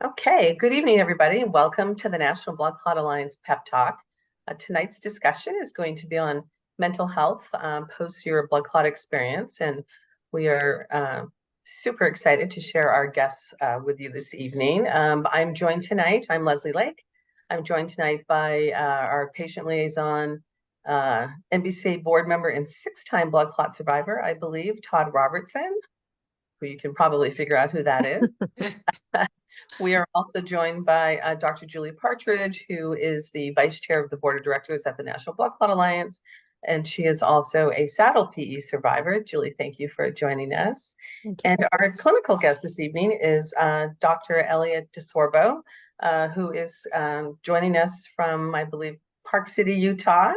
Okay, good evening, everybody. Welcome to the National Blood Clot Alliance Pep Talk. Tonight's discussion is going to be on mental health post your blood clot experience, and we are super excited to share our guests with you this evening. I'm Leslie Lake. I'm joined tonight by our patient liaison, NBC board member and six-time blood clot survivor, I believe, Todd Robertson, who you can probably figure out who that is. We are also joined by Dr. Julie Partridge, who is the vice chair of the board of directors at the National Blood Clot Alliance, and she is also a saddle PE survivor. Julie, thank you for joining us. And our clinical guest this evening is Dr. Elliot DeSorbo, who is joining us from, I believe, Park City, Utah.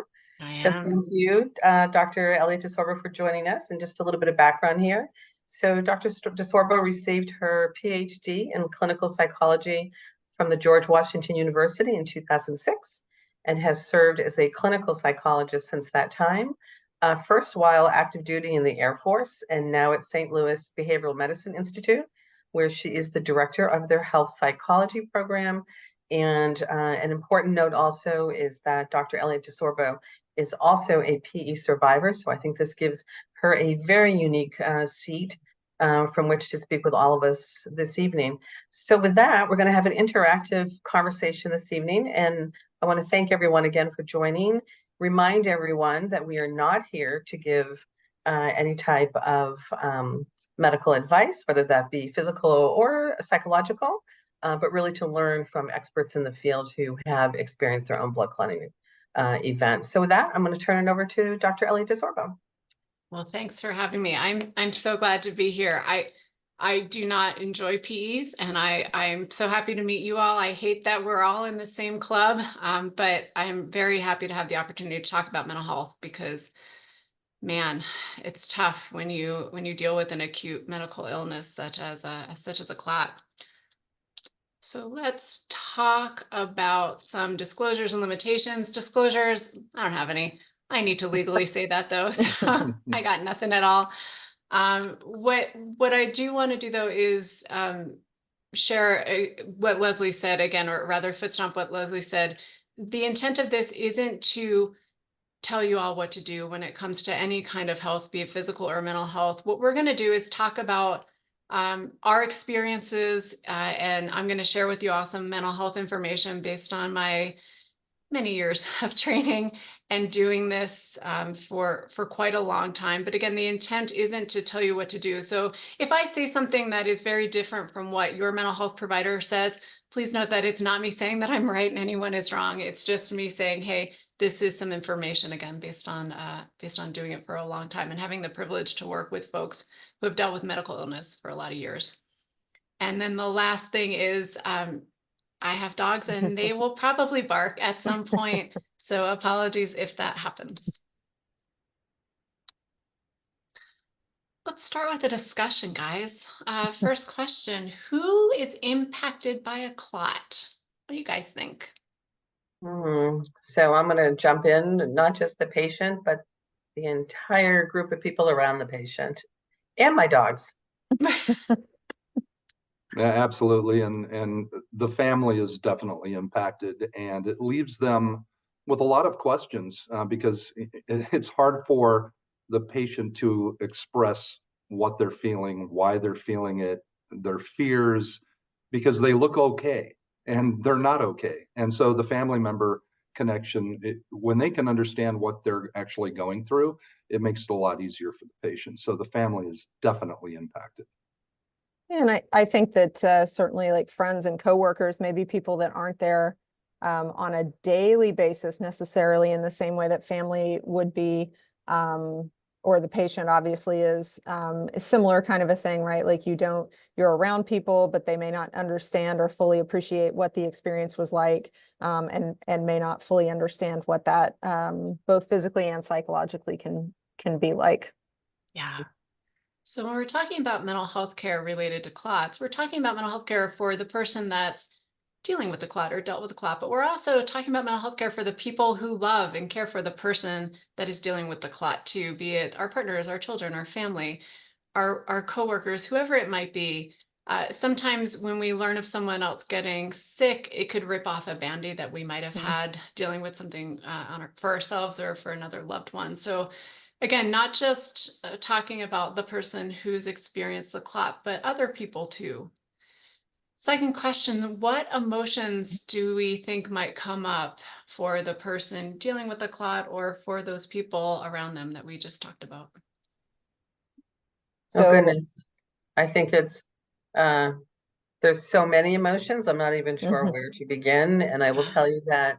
So thank you, Dr. Elliot DeSorbo, for joining us. And just a little bit of background here. So Dr. DeSorbo received her PhD in clinical psychology from the George Washington University in 2006 and has served as a clinical psychologist since that time, first while active duty in the Air Force and now at St. Louis Behavioral Medicine Institute, where she is the director of their health psychology program. And an important note also is that Dr. Elliot DeSorbo is also a PE survivor. So I think this gives her a very unique seat from which to speak with all of us this evening. So with that, we're going to have an interactive conversation this evening. And I want to thank everyone again for joining. Remind everyone that we are not here to give any type of medical advice, whether that be physical or psychological, but really to learn from experts in the field who have experienced their own blood clotting events. So with that, I'm going to turn it over to Dr. Elliot DeSorbo. Well, thanks for having me. I'm so glad to be here. I do not enjoy PEs, and I'm so happy to meet you all. I hate that we're all in the same club, but I'm very happy to have the opportunity to talk about mental health because, man, it's tough when you deal with an acute medical illness such as a clot. So let's talk about some disclosures and limitations. Disclosures, I don't have any. I need to legally say that though, so I got nothing at all. What I do want to do though is share what Leslie said again, or rather footstomp what Leslie said. The intent of this isn't to tell you all what to do when it comes to any kind of health, be it physical or mental health. What we're going to do is talk about our experiences, and I'm going to share with you all some mental health information based on my many years of training and doing this for quite a long time. But again, the intent isn't to tell you what to do. So if I say something that is very different from what your mental health provider says, please note that it's not me saying that I'm right and anyone is wrong. It's just me saying, hey, this is some information, again, based on doing it for a long time and having the privilege to work with folks who have dealt with medical illness for a lot of years. And then the last thing is I have dogs and they will probably bark at some point. So apologies if that happens. Let's start with a discussion, guys. First question, who is impacted by a clot? What do you guys think? So I'm going to jump in, not just the patient, but the entire group of people around the patient and my dogs. Yeah, absolutely. And the family is definitely impacted, and it leaves them with a lot of questions because it's hard for the patient to express what they're feeling, why they're feeling it, their fears, because they look okay and they're not okay. And so the family member connection, when they can understand what they're actually going through, it makes it a lot easier for the patient. So the family is definitely impacted. And I think that certainly like friends and coworkers, maybe people that aren't there on a daily basis necessarily in the same way that family would be, or the patient obviously is a similar kind of a thing, right? Like you're around people, but they may not understand or fully appreciate what the experience was like, and may not fully understand what that both physically and psychologically can be like. Yeah. So when we're talking about mental health care related to clots, we're talking about mental health care for the person that's dealing with the clot or dealt with the clot, but we're also talking about mental health care for the people who love and care for the person that is dealing with the clot too, be it our partners, our children, our family, our coworkers, whoever it might be. Sometimes when we learn of someone else getting sick, it could rip off a Band-Aid that we might have had dealing with something for ourselves or for another loved one. So again, not just talking about the person who's experienced the clot, but other people too. Second question, what emotions do we think might come up for the person dealing with the clot or for those people around them that we just talked about? Oh So, goodness. I think it's there's so many emotions. I'm not even sure Mhm. where to begin. And I will tell you that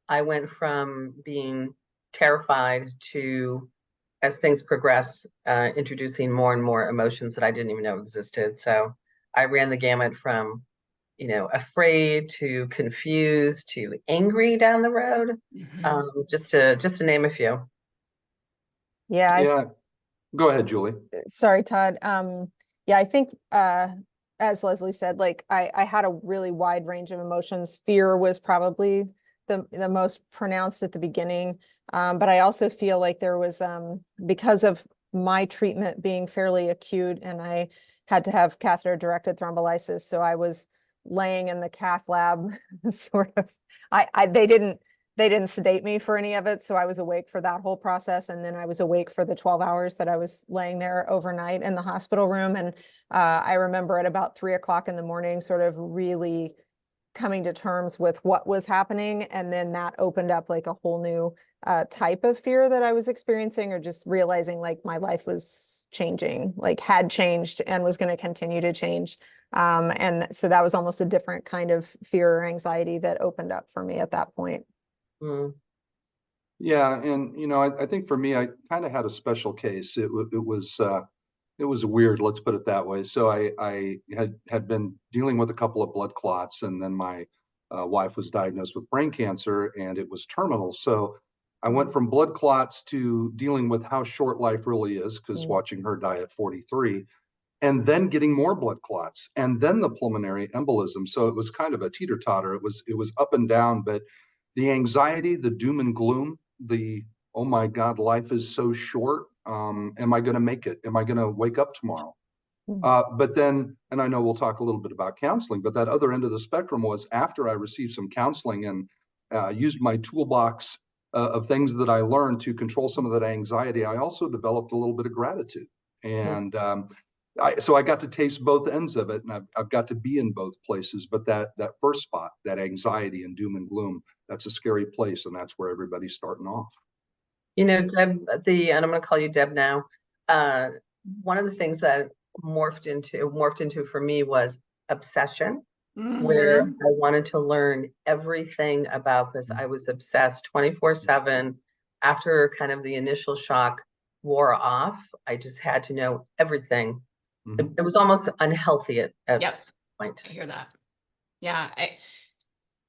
I went from being terrified to, as things progress, introducing more and more emotions that I didn't even know existed. So I ran the gamut from, afraid to confused to angry down the road, just to name a few. yeah, Yeah, go ahead, Julie. sorry, Todd. Yeah, I think, as Leslie said, like I had a really wide range of emotions. Fear was probably the most pronounced at the beginning. But I also feel like there was, because of my treatment being fairly acute and I had to have catheter directed thrombolysis. So I was laying in the cath lab sort of, they didn't sedate me for any of it. So I was awake for that whole process. And then I was awake for the 12 hours that I was laying there overnight in the hospital room. And I remember at about 3 o'clock in the morning, sort of really coming to terms with what was happening. And then that opened up like a whole new type of fear that I was experiencing, or just realizing like my life was changing, like had changed and was going to continue to change. And so that was almost a different kind of fear or anxiety that opened up for me at that point. Mm. Yeah, and I think for me, I kind of had a special case. It was weird, let's put it that way. So I had been dealing with a couple of blood clots, and then my wife was diagnosed with brain cancer, and it was terminal. So I went from blood clots to dealing with how short life really is, because watching her die at 43, and then getting more blood clots, and then the pulmonary embolism. So it was kind of a teeter-totter. It was up and down, but the anxiety, the doom and gloom, the oh my God, life is so short. Am I going to make it? Am I going to wake up tomorrow? But then, and I know we'll talk a little bit about counseling, but that other end of the spectrum was after I received some counseling and used my toolbox of things that I learned to control some of that anxiety, I also developed a little bit of gratitude. And so I got to taste both ends of it, and I've got to be in both places. But that first spot, that anxiety and doom and gloom, that's a scary place, and that's where everybody's starting off. Deb, and I'm going to call you Deb now. Uh, One of the things that morphed into for me was obsession, where I wanted to learn everything about this. I was obsessed 24/7. After kind of the initial shock wore off, I just had to know everything. It was almost unhealthy at Yep. some point. I hear that. Yeah.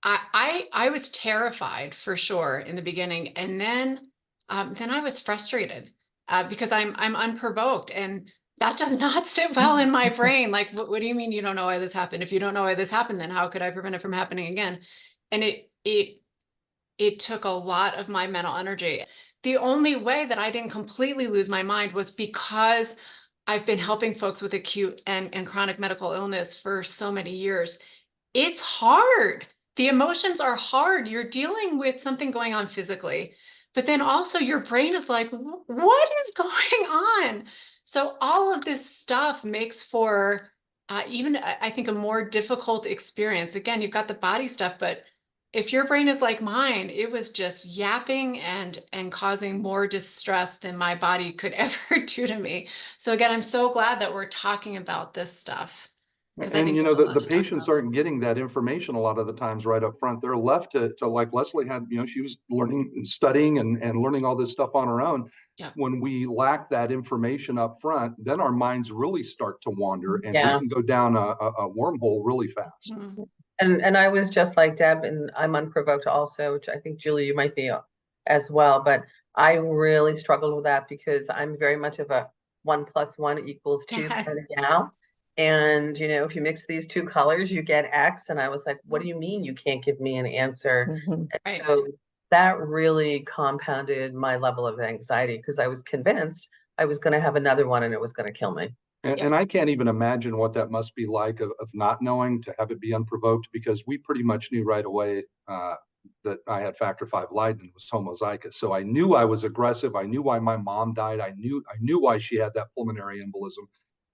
I was terrified for sure in the beginning, and then I was frustrated because I'm unprovoked, and that does not sit well in my brain. Like, what do you mean you don't know why this happened? If you don't know why this happened, then how could I prevent it from happening again? And it took a lot of my mental energy. The only way that I didn't completely lose my mind was because I've been helping folks with acute and chronic medical illness for so many years. It's hard. The emotions are hard. You're dealing with something going on physically, but then also your brain is like, what is going on? So all of this stuff makes for even, I think, a more difficult experience. Again, you've got the body stuff, but if your brain is like mine, it was just yapping and causing more distress than my body could ever do to me. So again, I'm so glad that we're talking about this stuff, because I And think there's a lot the to talk patients about. aren't getting that information a lot of the times right up front. They're left to like Leslie had, she was learning and studying and learning all this stuff on her own. Yeah. When we lack that information up front, then our minds really start to wander, and we Yeah. can go down a wormhole really fast. Mhm. And I was just like Deb, and I'm unprovoked also, which I think Julie, you might be as well. But I really struggled with that because I'm very much of a 1 + 1 = 2 kind of gal. And if you mix these two colors, you get X. And I was like, what do you mean you can't give me an answer? And Right. so that really compounded my level of anxiety because I was convinced I was going to have another one and it was going to kill me. And I can't even imagine what that must be like of not knowing, to have it be unprovoked, because we pretty much knew right away that I had factor V Leiden, was homozygous. So I knew I was aggressive. I knew why my mom died. I knew why she had that pulmonary embolism.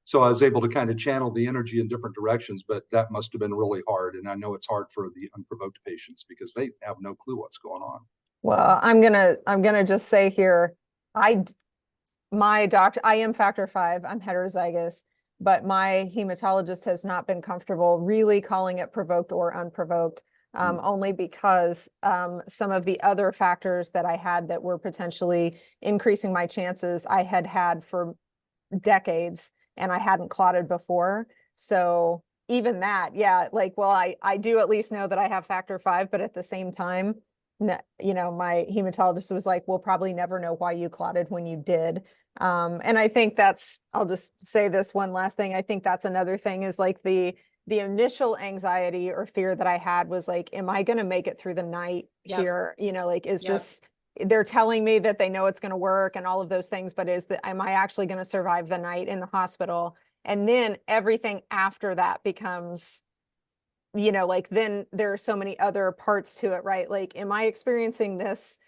So I was able to kind of channel the energy in different directions, but that must have been really hard. And I know it's hard for the unprovoked patients because they have no clue what's going on. Well, I'm gonna just say here, my doctor, I am factor V, I'm heterozygous, but my hematologist has not been comfortable really calling it provoked or unprovoked, only because some of the other factors that I had that were potentially increasing my chances, I had had for decades and I hadn't clotted before. So even that, yeah, like, well, I do at least know that I have factor V, but at the same time, you know, my hematologist was like, we'll probably never know why you clotted when you did. And I think that's, I'll just say this one last thing. I think that's another thing, is like the initial anxiety or fear that I had was like, am I going to make it through the night here? You know, like, is this, they're telling me that they know it's going to work and all of those things, but am I actually going to survive the night in the hospital? And then everything after that becomes, you know, like, then there are so many other parts to it, right? Like, am I experiencing this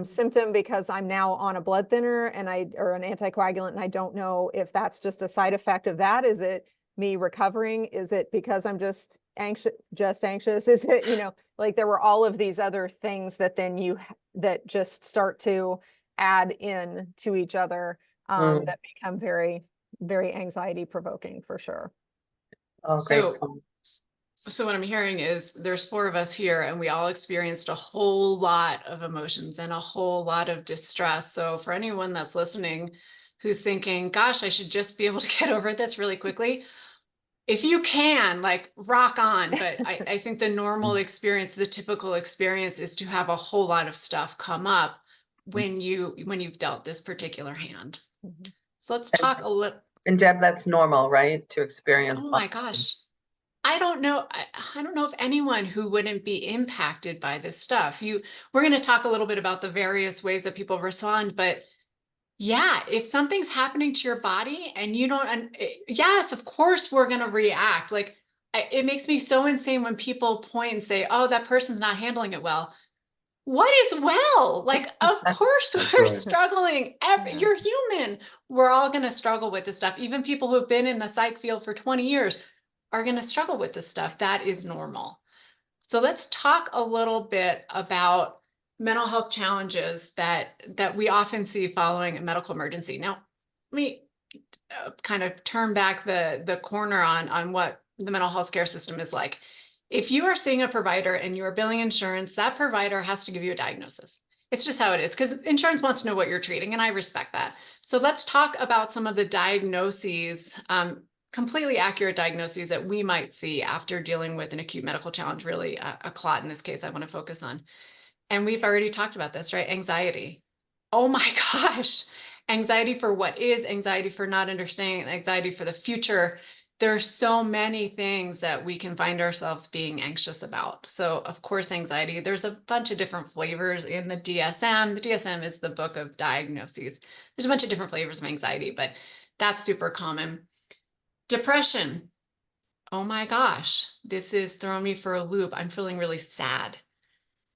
symptom because I'm now on a blood thinner or an anticoagulant, and I don't know if that's just a side effect of that? Is it me recovering? Is it because I'm just anxious? Is it, you know, like, there were all of these other things that then that just start to add in to each other, that become very, very anxiety provoking for sure. Oh, great. So what I'm hearing is there's 4 of us here and we all experienced a whole lot of emotions and a whole lot of distress. So for anyone that's listening who's thinking, gosh, I should just be able to get over this really quickly, if you can, like, rock on. But I think the normal experience, the typical experience, is to have a whole lot of stuff come up when you've dealt this particular hand. So let's talk a little. And Deb, that's normal, right? To experience. Oh my gosh. I don't know. I don't know if anyone who wouldn't be impacted by this stuff. We're going to talk a little bit about the various ways that people respond, but yeah, if something's happening to your body and you don't, yes, of course we're going to react. Like, it makes me so insane when people point and say, "Oh, that person's not handling it well." What is well? Like, of course we're struggling. You're human. We're all going to struggle with this stuff. Even people who've been in the psych field for 20 years are going to struggle with this stuff. That is normal. So let's talk a little bit about mental health challenges that we often see following a medical emergency. Now, let me kind of turn back the corner on what the mental health care system is like. If you are seeing a provider and you are billing insurance, that provider has to give you a diagnosis. It's just how it is, because insurance wants to know what you're treating, and I respect that. So let's talk about some of the diagnoses, completely accurate diagnoses that we might see after dealing with an acute medical challenge, really a clot in this case I want to focus on. And we've already talked about this, right? Anxiety. Oh my gosh. Anxiety for what is, anxiety for not understanding, anxiety for the future. There are so many things that we can find ourselves being anxious about. So of course, anxiety, there's a bunch of different flavors in the DSM. The DSM is the book of diagnoses. There's a bunch of different flavors of anxiety, but that's super common. Depression. Oh my gosh, this is throwing me for a loop. I'm feeling really sad.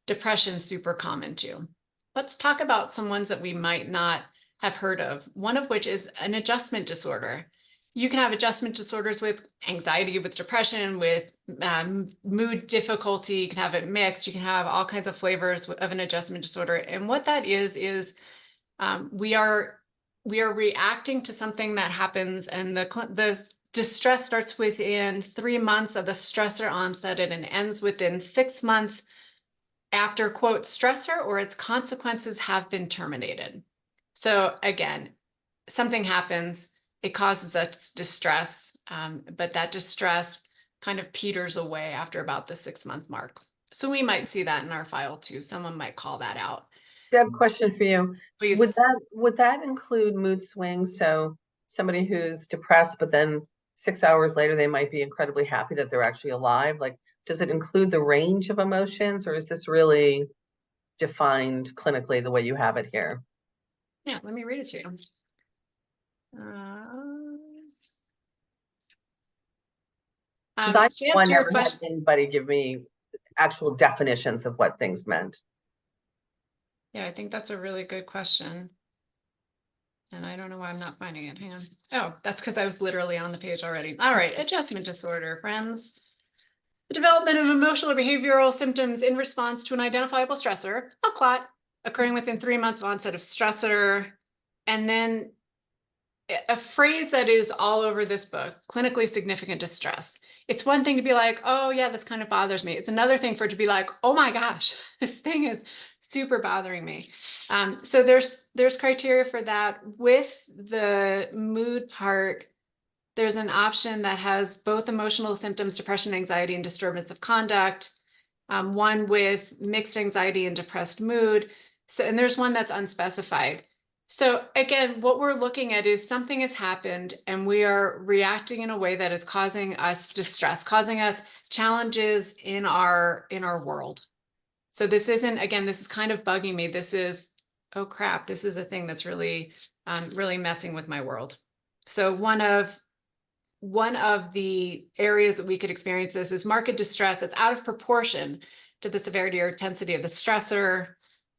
Depression, super common too. Let's talk about some ones that we might not have heard of, one of which is an adjustment disorder. You can have adjustment disorders with anxiety, with depression, with mood difficulty. You can have it mixed. You can have all kinds of flavors of an adjustment disorder. And what that is we are reacting to something that happens, and the distress starts within 3 months of the stressor onset, and it ends within 6 months after, quote, stressor or its consequences have been terminated. So again, something happens, it causes us distress, but that distress kind of peters away after about the 6-month mark. So we might see that in our file too. Someone might call that out. Deb, question for you. Please. Would that include mood swings? So somebody who's depressed, but then 6 hours later, they might be incredibly happy that they're actually alive. Like, does it include the range of emotions, or is this really defined clinically the way you have it here? Yeah, let me read it to you. 'Cause I, To one, answer your never had question, anybody give me actual definitions of what things meant. yeah, I think that's a really good question. And I don't know why I'm not finding it. Hang on. Oh, that's because I was literally on the page already. All right, adjustment disorder, friends. The development of emotional or behavioral symptoms in response to an identifiable stressor, a clot, occurring within 3 months of onset of stressor. And then a phrase that is all over this book, clinically significant distress. It's one thing to be like, oh yeah, this kind of bothers me. It's another thing for it to be like, oh my gosh, this thing is super bothering me. So there's criteria for that. With the mood part, there's an option that has both emotional symptoms, depression, anxiety, and disturbance of conduct. One with mixed anxiety and depressed mood. So, and there's one that's unspecified. So again, what we're looking at is something has happened and we are reacting in a way that is causing us distress, causing us challenges in our world. So this isn't, again, this is kind of bugging me. This is, oh crap, this is a thing that's really, really messing with my world. So one of the areas that we could experience this is marked distress that's out of proportion to the severity or intensity of the stressor,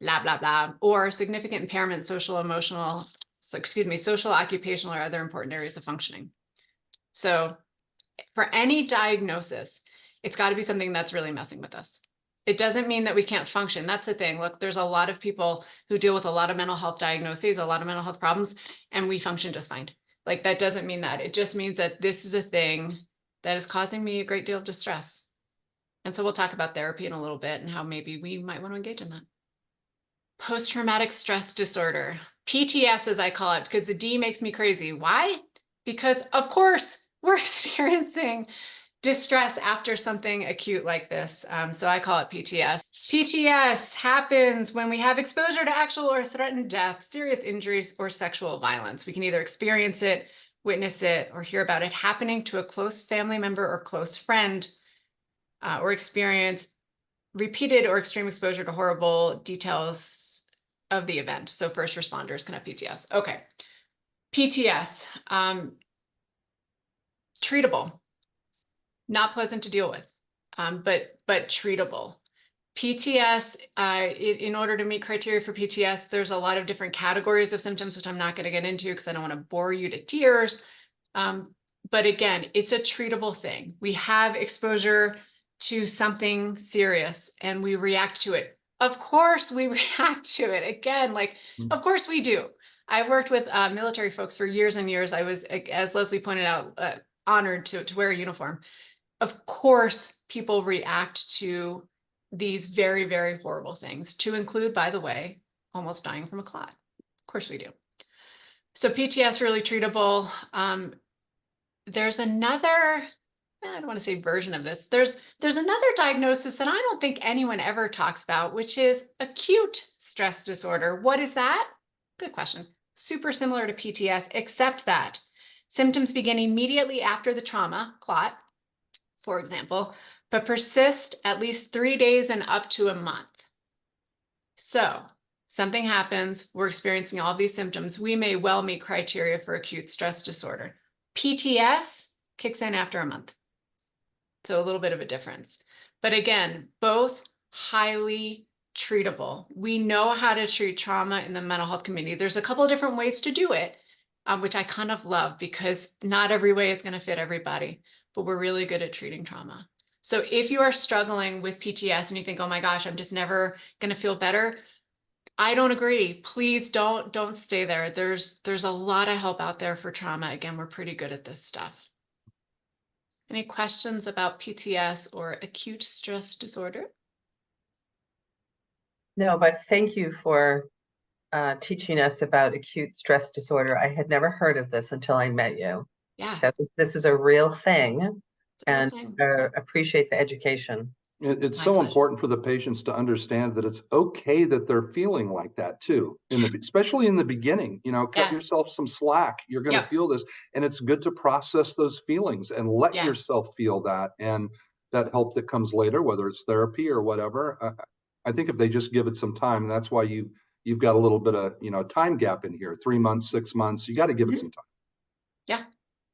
blah, blah, blah, or significant impairment, social, emotional, social, occupational, or other important areas of functioning. So for any diagnosis, it's got to be something that's really messing with us. It doesn't mean that we can't function. That's the thing. Look, there's a lot of people who deal with a lot of mental health diagnoses, a lot of mental health problems, and we function just fine. Like, that doesn't mean that. It just means that this is a thing that is causing me a great deal of distress. And so we'll talk about therapy in a little bit and how maybe we might want to engage in that. Post-traumatic stress disorder, PTS as I call it, because the D makes me crazy. Why? Because of course we're experiencing distress after something acute like this. So I call it PTS. PTS happens when we have exposure to actual or threatened death, serious injuries, or sexual violence. We can either experience it, witness it, or hear about it happening to a close family member or close friend, or experience repeated or extreme exposure to horrible details of the event. So first responders can have PTS. Okay. PTS, treatable. Not pleasant to deal with, but treatable. PTS, in order to meet criteria for PTS, there's a lot of different categories of symptoms, which I'm not going to get into because I don't want to bore you to tears. But again, it's a treatable thing. We have exposure to something serious and we react to it. Of course we react to it. Again, like, of course we do. I've worked with military folks for years and years. I was, as Leslie pointed out, honored to wear a uniform. Of course, people react to these very, very horrible things, to include, by the way, almost dying from a clot. Of course we do. So PTS really treatable. There's another, I don't want to say version of this. There's another diagnosis that I don't think anyone ever talks about, which is acute stress disorder. What is that? Good question. Super similar to PTS, except that symptoms begin immediately after the trauma, clot, for example, but persist at least 3 days and up to a month. So something happens, we're experiencing all these symptoms. We may well meet criteria for acute stress disorder. PTS kicks in after a month. So a little bit of a difference. But again, both highly treatable. We know how to treat trauma in the mental health community. There's a couple of different ways to do it, which I kind of love because not every way is going to fit everybody, but we're really good at treating trauma. So if you are struggling with PTS and you think, oh my gosh, I'm just never going to feel better, I don't agree. Please don't stay there. There's a lot of help out there for trauma. Again, we're pretty good at this stuff. Any questions about PTS or acute stress disorder? No, but thank you for teaching us about acute stress disorder. I had never heard of this until I met you. Yeah. So this is a real thing, and thing. appreciate the education. It's My so pleasure. important for the patients to understand that it's okay that they're feeling like that too, especially in the beginning. Cut Yes. yourself some slack. You're going to Yep. feel this, and it's good to process those feelings and let Yes. yourself feel that. And that help that comes later, whether it's therapy or whatever. I think if they just give it some time, and that's why you've got a little bit of time gap in here, 3 months, 6 months. You got to give it some time. Yeah.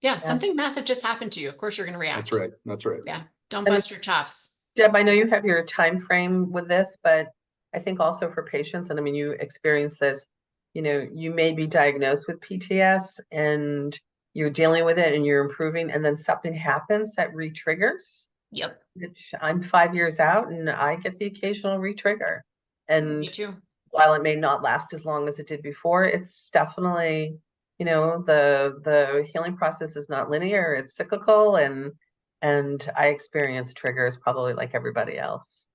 Yeah, something massive just happened to you. Of course, you're going to react. That's right. That's right. Yeah, don't And- bust your chops. Deb, I know you have your time frame with this, but I think also for patients, and I mean, you experience this, you may be diagnosed with PTS and you're dealing with it and you're improving, and then something happens that re-triggers. Yep. Which I'm 5 years out and I get the occasional re-trigger. And Me too. while it may not last as long as it did before, it's definitely, the healing process is not linear, it's cyclical, and I experience triggers probably like everybody else.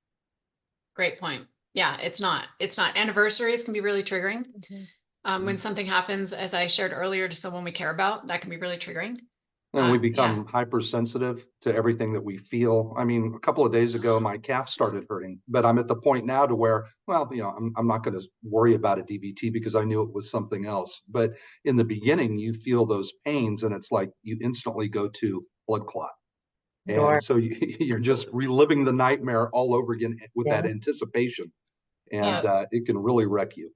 Great point. Yeah, it's not. Anniversaries can be really triggering. When something happens, as I shared earlier, to someone we care about, that can be really triggering. And we Yeah. become hypersensitive to everything that we feel. I mean, a couple of days ago, my calf started hurting, but I'm at the point now to where, well, I'm not going to worry about a DVT because I knew it was something else. But in the beginning, you feel those pains and it's like you instantly go to blood clot. Sure. And so you're just reliving the nightmare all over again with that anticipation. And it can really wreck you.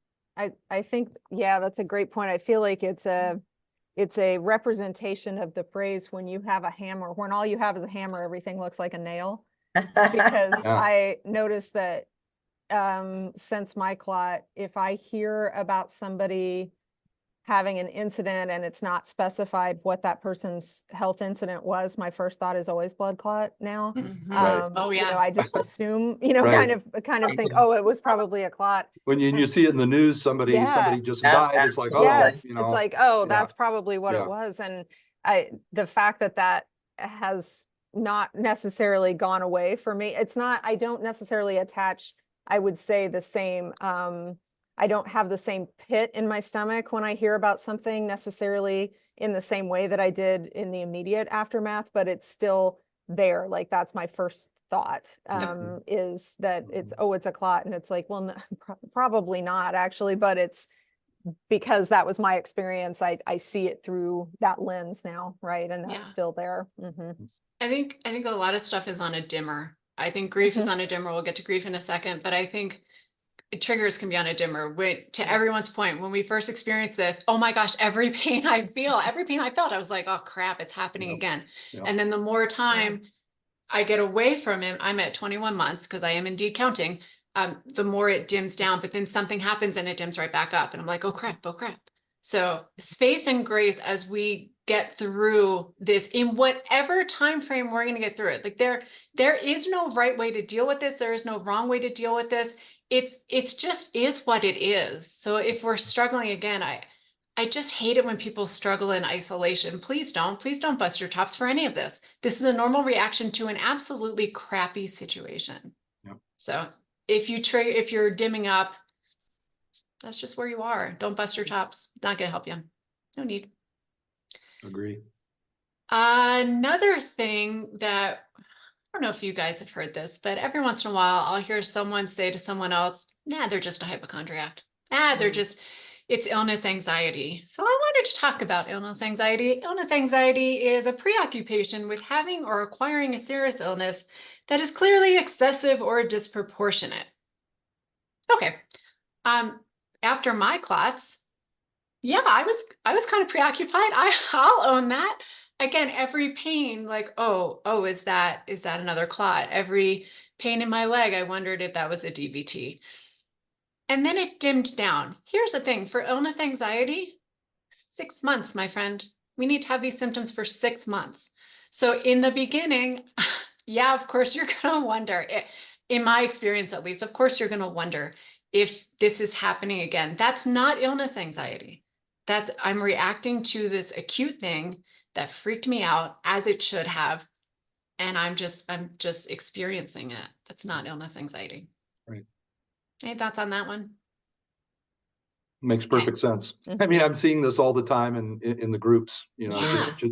I think, yeah, that's a great point. I feel like it's a representation of the phrase, when you have a hammer, when all you have is a hammer, everything looks like a nail. Because Yeah. I noticed that since my clot, if I hear about somebody having an incident and it's not specified what that person's health incident was, my first thought is always blood clot now. Right. Oh, yeah. I just assume, Right. kind of Me think, too. oh, it was probably a clot. When you see it in the news, somebody just died. It's like, oh, Yes, it's like, oh, yeah. that's probably what Yeah. it was. And the fact that has not necessarily gone away for me. I don't necessarily attach, I would say, the same, I don't have the same pit in my stomach when I hear about something necessarily in the same way that I did in the immediate aftermath, but it's still there. Like, that's my first thought, is that it's a clot. And it's like, well, no, probably not actually, but it's because that was my experience. I see it through that lens now. Right. And that's still there. I think a lot of stuff is on a dimmer. I think grief is on a dimmer. We'll get to grief in a second, but I think triggers can be on a dimmer. To everyone's point, when we first experienced this, oh my gosh, every pain I felt, I was like, oh crap, it's happening again. And then the more time I get away from it, I'm at 21 months because I am indeed counting, the more it dims down, but then something happens and it dims right back up. And I'm like, oh crap. So space and grace as we get through this in whatever time frame we're going to get through it. Like there is no right way to deal with this. There is no wrong way to deal with this. It's just is what it is. So if we're struggling again, I just hate it when people struggle in isolation. Please don't bust your chops for any of this. This is a normal reaction to an absolutely crappy situation. Yep. So if you're dimming up, that's just where you are. Don't bust your chops. Not going to help you. No need. Agree. Another thing that, I don't know if you guys have heard this, but every once in a while, I'll hear someone say to someone else, nah, they're just a hypochondriac. It's illness anxiety. So I wanted to talk about illness anxiety. Illness anxiety is a preoccupation with having or acquiring a serious illness that is clearly excessive or disproportionate. Okay. After my clots, I was kind of preoccupied. I'll own that. Again, every pain, like, oh, is that another clot? Every pain in my leg, I wondered if that was a DVT. And then it dimmed down. Here's the thing, for illness anxiety, 6 months, my friend. We need to have these symptoms for 6 months. So in the beginning, of course, you're going to wonder, in my experience at least, of course, you're going to wonder if this is happening again. That's not illness anxiety. I'm reacting to this acute thing that freaked me out, as it should have. And I'm just experiencing it. That's not illness anxiety. Right. Any thoughts on that one? Makes perfect sense. I mean, I'm seeing this all the time in the groups,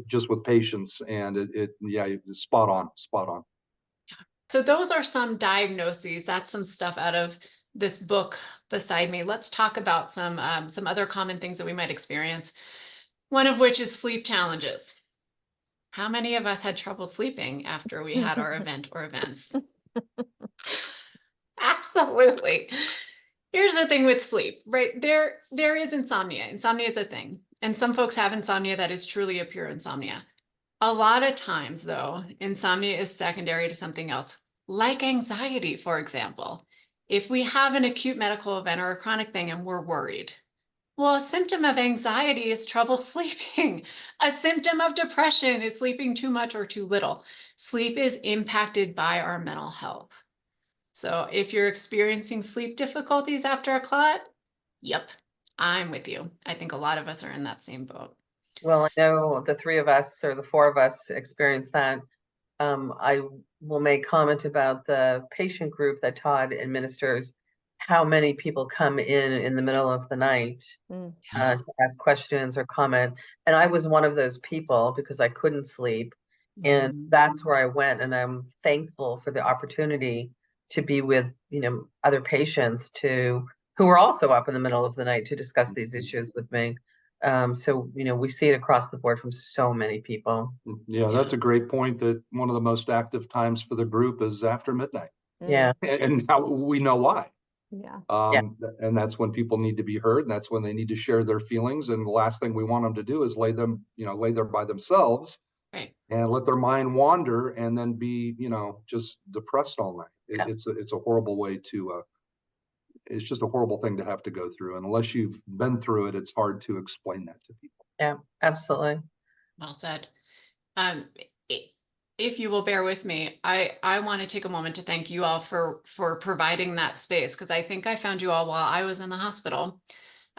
just with patients, and it's spot on. So those are some diagnoses. That's some stuff out of this book beside me. Let's talk about some other common things that we might experience. One of which is sleep challenges. How many of us had trouble sleeping after we had our event or events? Absolutely. Here's the thing with sleep, right? There is insomnia. Insomnia is a thing. And some folks have insomnia that is truly a pure insomnia. A lot of times, though, insomnia is secondary to something else, like anxiety, for example. If we have an acute medical event or a chronic thing and we're worried, well, a symptom of anxiety is trouble sleeping. A symptom of depression is sleeping too much or too little. Sleep is impacted by our mental health. So if you're experiencing sleep difficulties after a clot, yep, I'm with you. I think a lot of us are in that same boat. Well, I know the three of us or the four of us experienced that. I will make comment about the patient group that Todd administers, how many people come in the middle of the night Mm. to ask questions or comment. And I was one of those people because I couldn't sleep. And that's where I went. And I'm thankful for the opportunity to be with, other patients who are also up in the middle of the night to discuss these issues with me. So, we see it across the board from so many people. Yeah, that's a great point, that one of the most active times for the group is after midnight. Yeah. And now we know why. Yeah. And that's when people need to be heard, and that's when they need to share their feelings. And the last thing we want them to do is lay there by themselves, Right. and let their mind wander and then be, just depressed all night. Yeah. It's a horrible way to, it's just a horrible thing to have to go through. And unless you've been through it, it's hard to explain that to people. Yeah, absolutely. Well said. Um, if you will bear with me, I want to take a moment to thank you all for providing that space, because I think I found you all while I was in the hospital,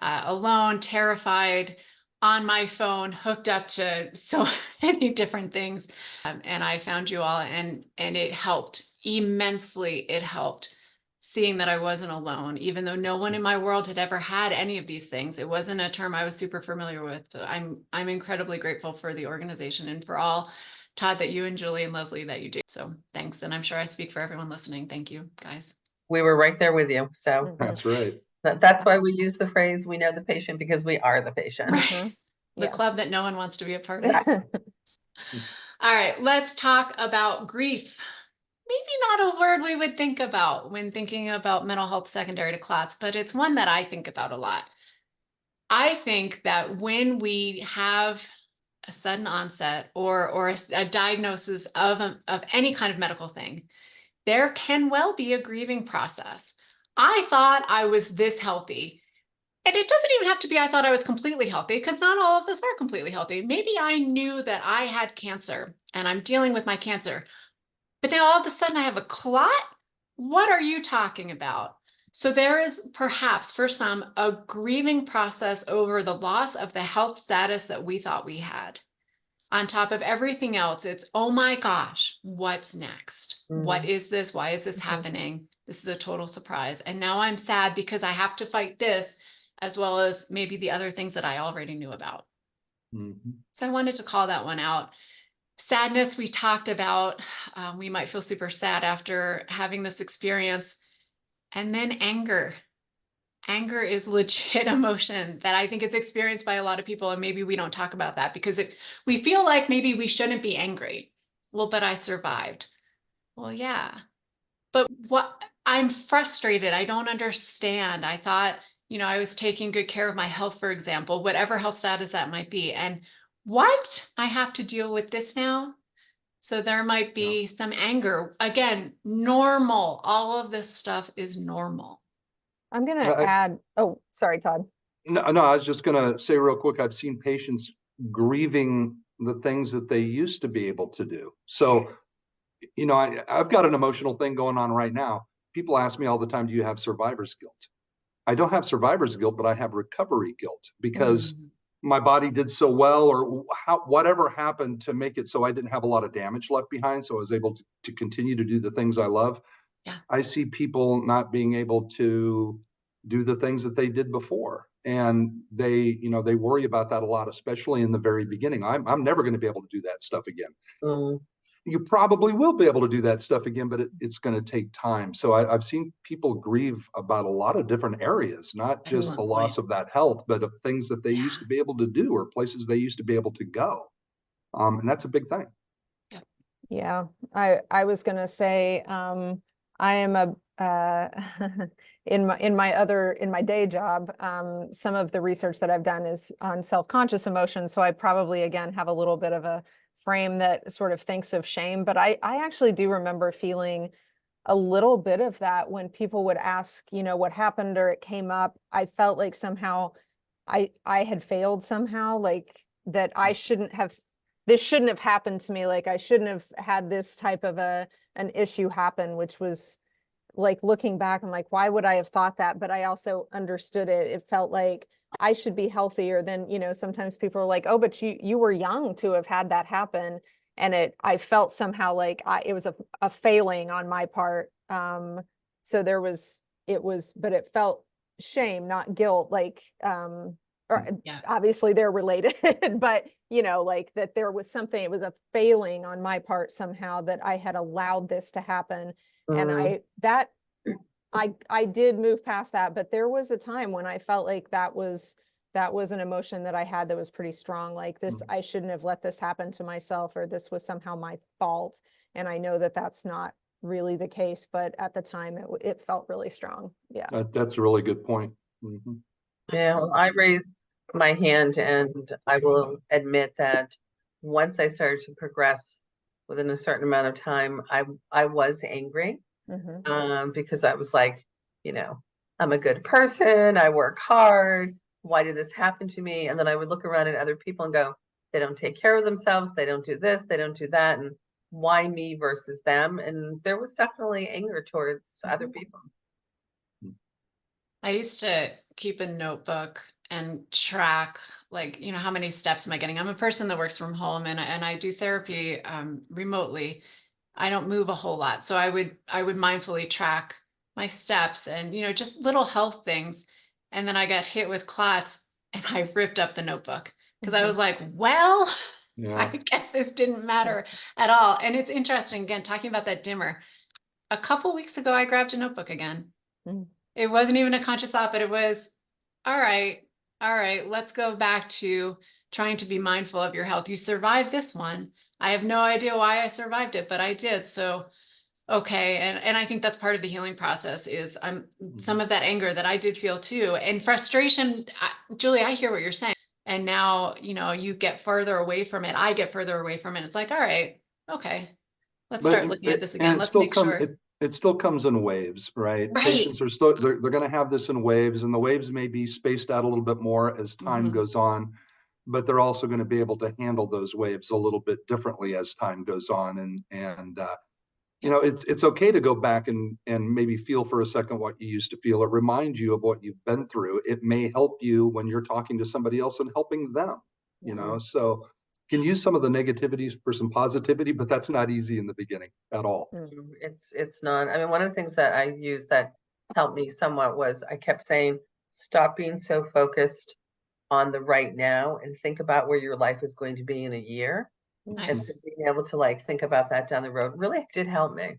alone, terrified, on my phone, hooked up to so many different things, and I found you all, and it helped immensely. It helped seeing that I wasn't alone, even though no one in my world had ever had any of these things. It wasn't a term I was super familiar with. But I'm incredibly grateful for the organization and for all, Todd, that you and Julie and Leslie that you do. So thanks. And I'm sure I speak for everyone listening. Thank you, guys. We were right there with you. So That's right. that's why we use the phrase, we know the patient, because we are the patient. Right. The Yeah. club that no one wants to be a part of. Mm-hmm. All right, let's talk about grief. Maybe not a word we would think about when thinking about mental health secondary to clots, but it's one that I think about a lot. I think that when we have a sudden onset or a diagnosis of any kind of medical thing, there can well be a grieving process. I thought I was this healthy. And it doesn't even have to be I thought I was completely healthy, because not all of us are completely healthy. Maybe I knew that I had cancer and I'm dealing with my cancer, but now all of a sudden I have a clot? What are you talking about? So there is perhaps for some a grieving process over the loss of the health status that we thought we had. On top of everything else, it's, oh my gosh, what's next? What is this? Why is this happening? This is a total surprise. And now I'm sad because I have to fight this, as well as maybe the other things that I already knew about. So I wanted to call that one out. Sadness, we talked about, we might feel super sad after having this experience. And then anger. Anger is legit emotion that I think is experienced by a lot of people. And maybe we don't talk about that because we feel like maybe we shouldn't be angry. Well, but I survived. Well, yeah. But I'm frustrated. I don't understand. I thought, I was taking good care of my health, for example, whatever health status that might be. And what? I have to deal with this now? So there might be some anger. Again, normal. All of this stuff is normal. I'm going to add, oh, sorry, Todd. No, I was just going to say real quick, I've seen patients grieving the things that they used to be able to do. So, I've got an emotional thing going on right now. People ask me all the time, do you have survivor's guilt? I don't have survivor's guilt, but I have recovery guilt because my body did so well, or whatever happened to make it so I didn't have a lot of damage left behind. So I was able to continue to do the things I love. Yeah. I see people not being able to do the things that they did before. And they worry about that a lot, especially in the very beginning. I'm never going to be able to do that stuff again. You probably will be able to do that stuff again, but it's going to take time. So I've seen people grieve about a lot of different areas, not just the loss of that health, but of things that they used to be able to do or places they used to be able to go. And that's a big thing. Yeah, I was going to say, I am in my day job, some of the research that I've done is on self-conscious emotions. So I probably, again, have a little bit of a frame that sort of thinks of shame, but I actually do remember feeling a little bit of that when people would ask, what happened, or it came up. I felt like somehow I had failed somehow, like that this shouldn't have happened to me. Like I shouldn't have had this type of an issue happen, which was like, looking back, I'm like, why would I have thought that? But I also understood it. It felt like I should be healthier than, sometimes people are like, oh, but you were young to have had that happen. And I felt somehow like it was a failing on my part. So but it felt shame, not guilt, like, or Yeah. obviously they're related, but like that there was something, it was a failing on my part somehow that I had allowed this to happen. And I did move past that, but there was a time when I felt like that was an emotion that I had that was pretty strong. Like this, I shouldn't have let this happen to myself, or this was somehow my fault. And I know that that's not really the case, but at the time it felt really strong. Yeah. That's a really good point. Mhm. Yeah, well, I raised my hand, and I will admit that once I started to progress within a certain amount of time, I was angry, because I was like, I'm a good person, I work hard. Why did this happen to me? And then I would look around at other people and go, they don't take care of themselves, they don't do this, they don't do that, and why me versus them? And there was definitely anger towards other people. I used to keep a notebook and track, like, how many steps am I getting? I'm a person that works from home, and I do therapy remotely. I don't move a whole lot. So I would mindfully track my steps and, just little health things. And then I got hit with clots and I ripped up the notebook because I was like, well, I Yeah. guess this didn't matter at all. And it's interesting, again, talking about that dimmer. A couple weeks ago, I grabbed a notebook again. Mhm. It wasn't even a conscious thought, but it was, all right, let's go back to trying to be mindful of your health. You survived this one. I have no idea why I survived it, but I did. So, okay. And I think that's part of the healing process is some of that anger that I did feel too. And frustration, Julie, I hear what you're saying. And now, you get further away from it. I get further away from it. It's like, all right, okay, let's start looking at this again. Let's make sure. It still comes in waves, right? Right. Patients are still, they're going to have this in waves, and the waves may be spaced out a little bit more as time goes on, but they're also going to be able to handle those waves a little bit differently as time goes on. And it's okay to go back and maybe feel for a second what you used to feel. It reminds you of what you've been through. It may help you when you're talking to somebody else and helping them, so can use some of the negativities for some positivity, but that's not easy in the beginning at all. It's not. I mean, one of the things that I used that helped me somewhat was I kept saying, stop being so focused on the right now and think about where your life is going to be in a year. And Nice. so being able to think about that down the road really did help me.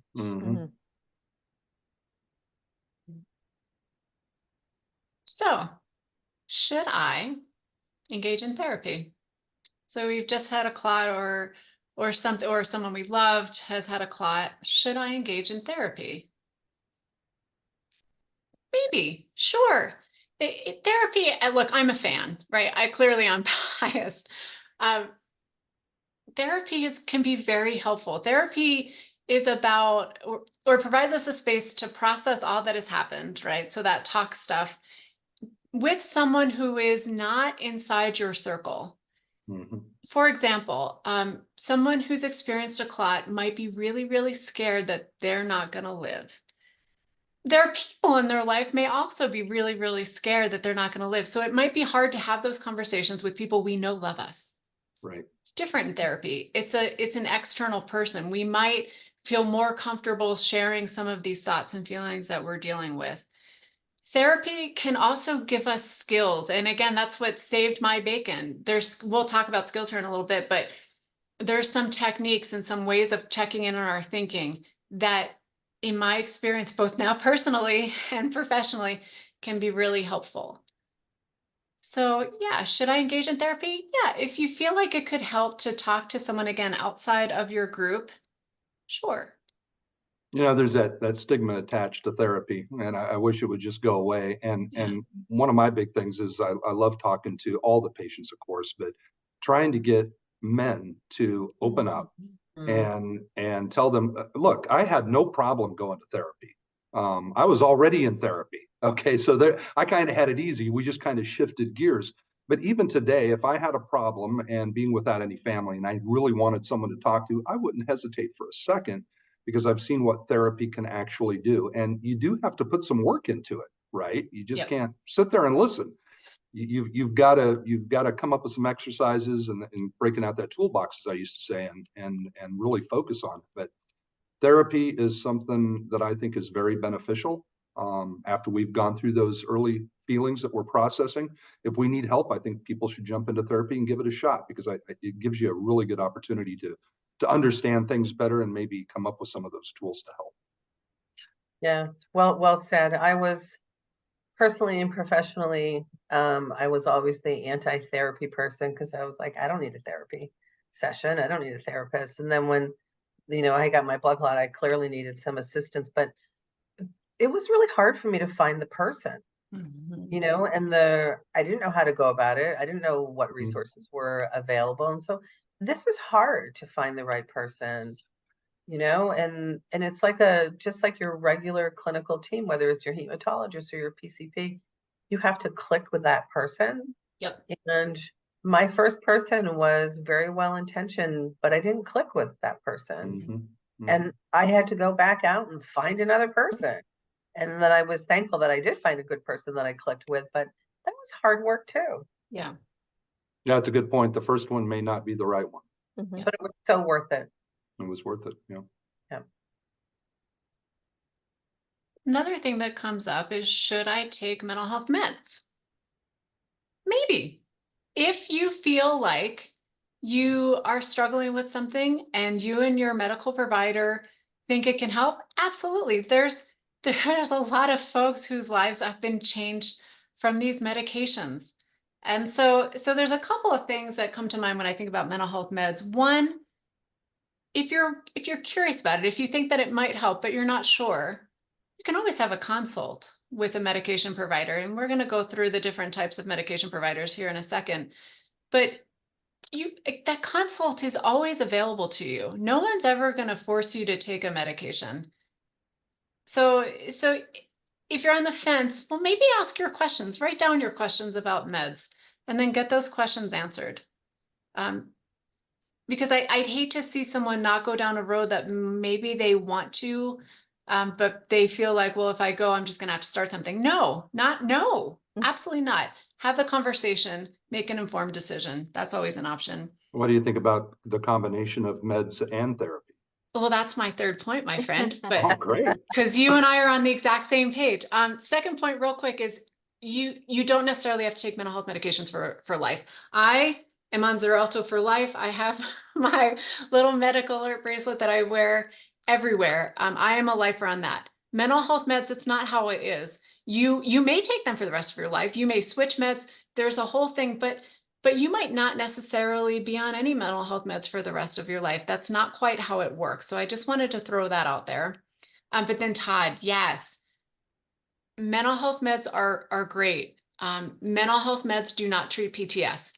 So, should I engage in therapy? So we've just had a clot, or something, or someone we loved has had a clot. Should I engage in therapy? Maybe, sure. Therapy, look, I'm a fan, right? I clearly am biased. Therapy can be very helpful. Therapy is about, or provides us a space to process all that has happened, right? So that talk stuff with someone who is not inside your circle. For example, someone who's experienced a clot might be really, really scared that they're not going to live. Their people in their life may also be really, really scared that they're not going to live. So it might be hard to have those conversations with people we know love us. Right. It's different in therapy. It's an external person. We might feel more comfortable sharing some of these thoughts and feelings that we're dealing with. Therapy can also give us skills. And again, that's what saved my bacon. We'll talk about skills here in a little bit, but there's some techniques and some ways of checking in on our thinking that, in my experience, both now personally and professionally, can be really helpful. So yeah, should I engage in therapy? Yeah, if you feel like it could help to talk to someone again outside of your group, sure. You know, there's that stigma attached to therapy, and I wish it would just go away. And one of my big things is I love talking to all the patients, of course, but trying to get men to open up and tell them, look, I had no problem going to therapy. I was already in therapy. Okay, so there, I kind of had it easy. We just kind of shifted gears. But even today, if I had a problem and being without any family and I really wanted someone to talk to, I wouldn't hesitate for a second because I've seen what therapy can actually do. And you do have to put some work into it, right? You just Yep. can't sit there and listen. You've got to come up with some exercises and breaking out that toolbox, as I used to say, and really focus on it. But therapy is something that I think is very beneficial. After we've gone through those early feelings that we're processing, if we need help, I think people should jump into therapy and give it a shot because it gives you a really good opportunity to understand things better and maybe come up with some of those tools to help. Yeah, well said. I was personally and professionally, I was always the anti-therapy person because I was like, I don't need a therapy session. I don't need a therapist. And then when, I got my blood clot, I clearly needed some assistance, but it was really hard for me to find the person, and I didn't know how to go about it. I didn't know what resources were available. And so this is hard to find the right person, and it's like just like your regular clinical team, whether it's your hematologist or your PCP, you have to click with that person. Yep. And my first person was very well intentioned, but I didn't click with that person. And I had to go back out and find another person. And then I was thankful that I did find a good person that I clicked with, but that was hard work too. Yeah. Yeah, that's a good point. The first one may not be the right one. But it was so worth it. It was worth it. Yeah. Yeah. Another thing that comes up is, should I take mental health meds? Maybe. If you feel like you are struggling with something and you and your medical provider think it can help, absolutely. There's a lot of folks whose lives have been changed from these medications. And so there's a couple of things that come to mind when I think about mental health meds. One, if you're curious about it, if you think that it might help, but you're not sure, you can always have a consult with a medication provider. And we're going to go through the different types of medication providers here in a second. But that consult is always available to you. No one's ever going to force you to take a medication. So if you're on the fence, well, maybe ask your questions, write down your questions about meds, and then get those questions answered. Because I'd hate to see someone not go down a road that maybe they want to, but they feel like, well, if I go, I'm just going to have to start something. No, absolutely not. Have the conversation, make an informed decision. That's always an option. What do you think about the combination of meds and therapy? Well, that's my third point, my friend. But Oh, great. Because you and I are on the exact same page. Second point real quick is you don't necessarily have to take mental health medications for life. I am on Xarelto for life. I have my little medical alert bracelet that I wear everywhere. I am a lifer on that. Mental health meds, it's not how it is. You may take them for the rest of your life. You may switch meds. There's a whole thing, but you might not necessarily be on any mental health meds for the rest of your life. That's not quite how it works. So I just wanted to throw that out there. But then Todd, yes, mental health meds are great. Mental health meds do not treat PTS.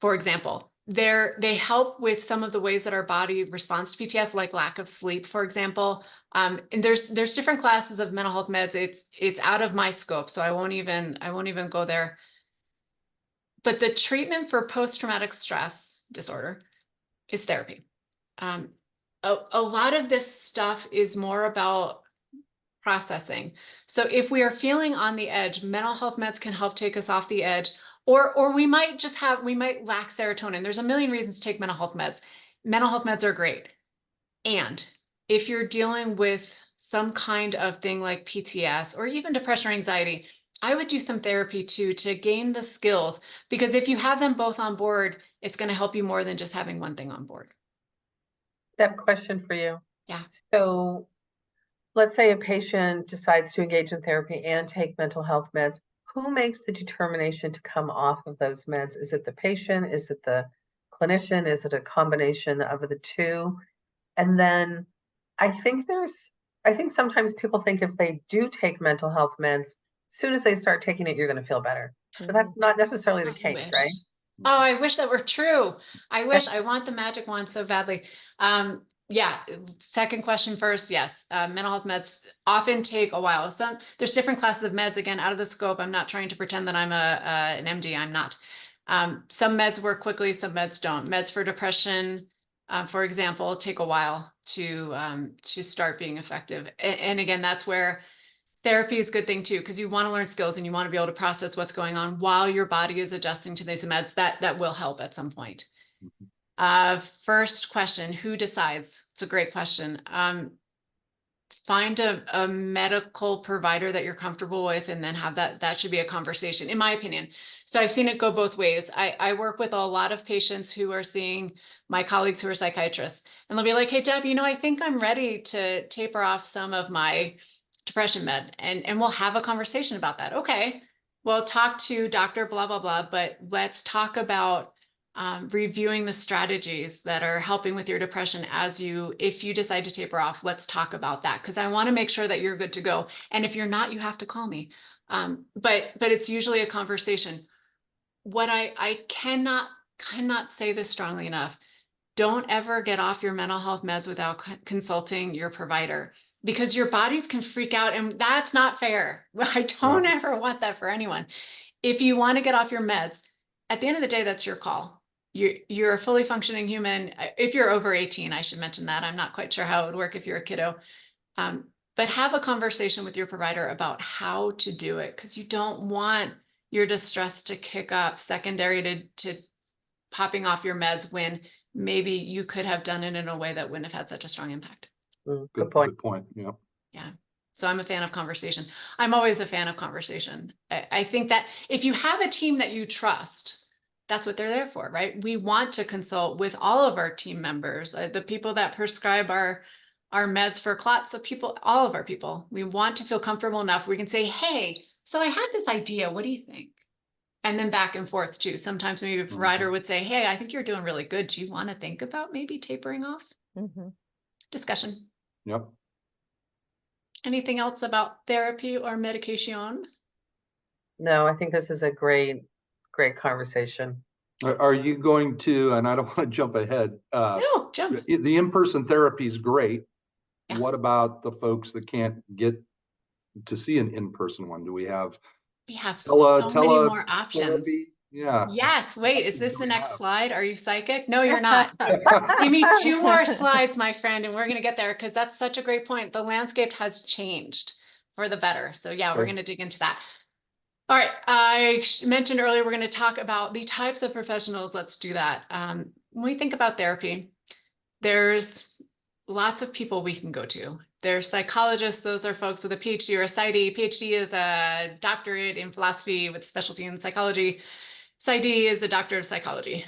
For example, they help with some of the ways that our body responds to PTS, like lack of sleep, for example. And there's different classes of mental health meds. It's out of my scope, so I won't even go there. But the treatment for post-traumatic stress disorder is therapy. A lot of this stuff is more about processing. So if we are feeling on the edge, mental health meds can help take us off the edge, or we might lack serotonin. There's a million reasons to take mental health meds. Mental health meds are great. And if you're dealing with some kind of thing like PTS or even depression or anxiety, I would do some therapy too to gain the skills, because if you have them both on board, it's going to help you more than just having one thing on board. I have a question for you. Yeah. So let's say a patient decides to engage in therapy and take mental health meds. Who makes the determination to come off of those meds? Is it the patient? Is it the clinician? Is it a combination of the two? And then I think there's I think sometimes people think if they do take mental health meds, as soon as they start taking it, you're going to feel better. But that's not necessarily the I case, wish. right? Oh, I wish that were true. I want the magic wand so badly. Yeah, second question first. Yes, mental health meds often take a while. There's different classes of meds, again, out of the scope. I'm not trying to pretend that I'm an MD. I'm not. Some meds work quickly, some meds don't. Meds for depression, for example, take a while to start being effective. And again, that's where therapy is a good thing too, because you want to learn skills and you want to be able to process what's going on while your body is adjusting to these meds. That will help at some point. First question, who decides? It's a great question. Find a medical provider that you're comfortable with, and then have that should be a conversation, in my opinion. So I've seen it go both ways. I work with a lot of patients who are seeing my colleagues who are psychiatrists, and they'll be like, hey, Deb, I think I'm ready to taper off some of my depression med, and we'll have a conversation about that. Okay, well, talk to Dr. blah, blah, blah, but let's talk about reviewing the strategies that are helping with your depression if you decide to taper off. Let's talk about that, because I want to make sure that you're good to go. And if you're not, you have to call me. But it's usually a conversation. What I cannot say this strongly enough. Don't ever get off your mental health meds without consulting your provider, because your bodies can freak out, and that's not fair. I don't ever want that for anyone. If you want to get off your meds, at the end of the day, that's your call. You're a fully functioning human. If you're over 18, I should mention that. I'm not quite sure how it would work if you're a kiddo. But have a conversation with your provider about how to do it, because you don't want your distress to kick up secondary to popping off your meds, when maybe you could have done it in a way that wouldn't have had such a strong impact. Good point. Good point. Yeah. Yeah. So I'm a fan of conversation. I'm always a fan of conversation. I think that if you have a team that you trust, that's what they're there for, right? We want to consult with all of our team members, the people that prescribe our meds for clots, all of our people. We want to feel comfortable enough we can say, hey, so I had this idea. What do you think? And then back and forth too. Sometimes maybe a provider would say, hey, I think you're doing really good. Do you want to think about maybe tapering off? Discussion. Yep. Anything else about therapy or medication? No, I think this is a great conversation. Are you going to, and I don't want to jump ahead. No, jump. The in-person therapy is great. Yeah. What about the folks that can't get to see an in-person one? Do we have so many more options. therapy? Yeah. Yes. Wait, is this the next slide? Are you psychic? No, you're not. Give me 2 more slides, my friend, and we're going to get there, because that's such a great point. The landscape has changed for the better. So yeah, we're going to dig into that. All right. I mentioned earlier, we're going to talk about the types of professionals. Let's do that. When we think about therapy, there's lots of people we can go to. There's psychologists. Those are folks with a PhD or a PsyD. PhD is a doctorate in philosophy with specialty in psychology. PsyD is a doctor of psychology,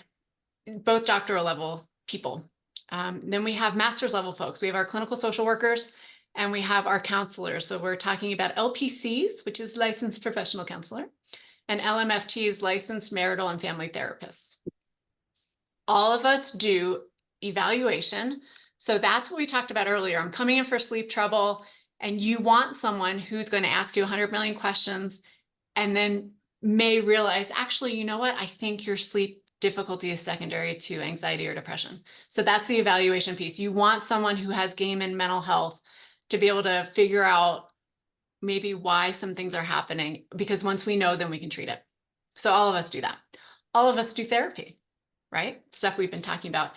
both doctoral level people. Then we have master's level folks. We have our clinical social workers, and we have our counselors. So we're talking about LPCs, which is licensed professional counselor, and LMFTs, licensed marital and family therapists. All of us do evaluation. So that's what we talked about earlier. I'm coming in for sleep trouble, and you want someone who's going to ask you 100 million questions, and then may realize, actually, you know what? I think your sleep difficulty is secondary to anxiety or depression. So that's the evaluation piece. You want someone who has game in mental health to be able to figure out maybe why some things are happening, because once we know, then we can treat it. So all of us do that. All of us do therapy, right? Stuff we've been talking about.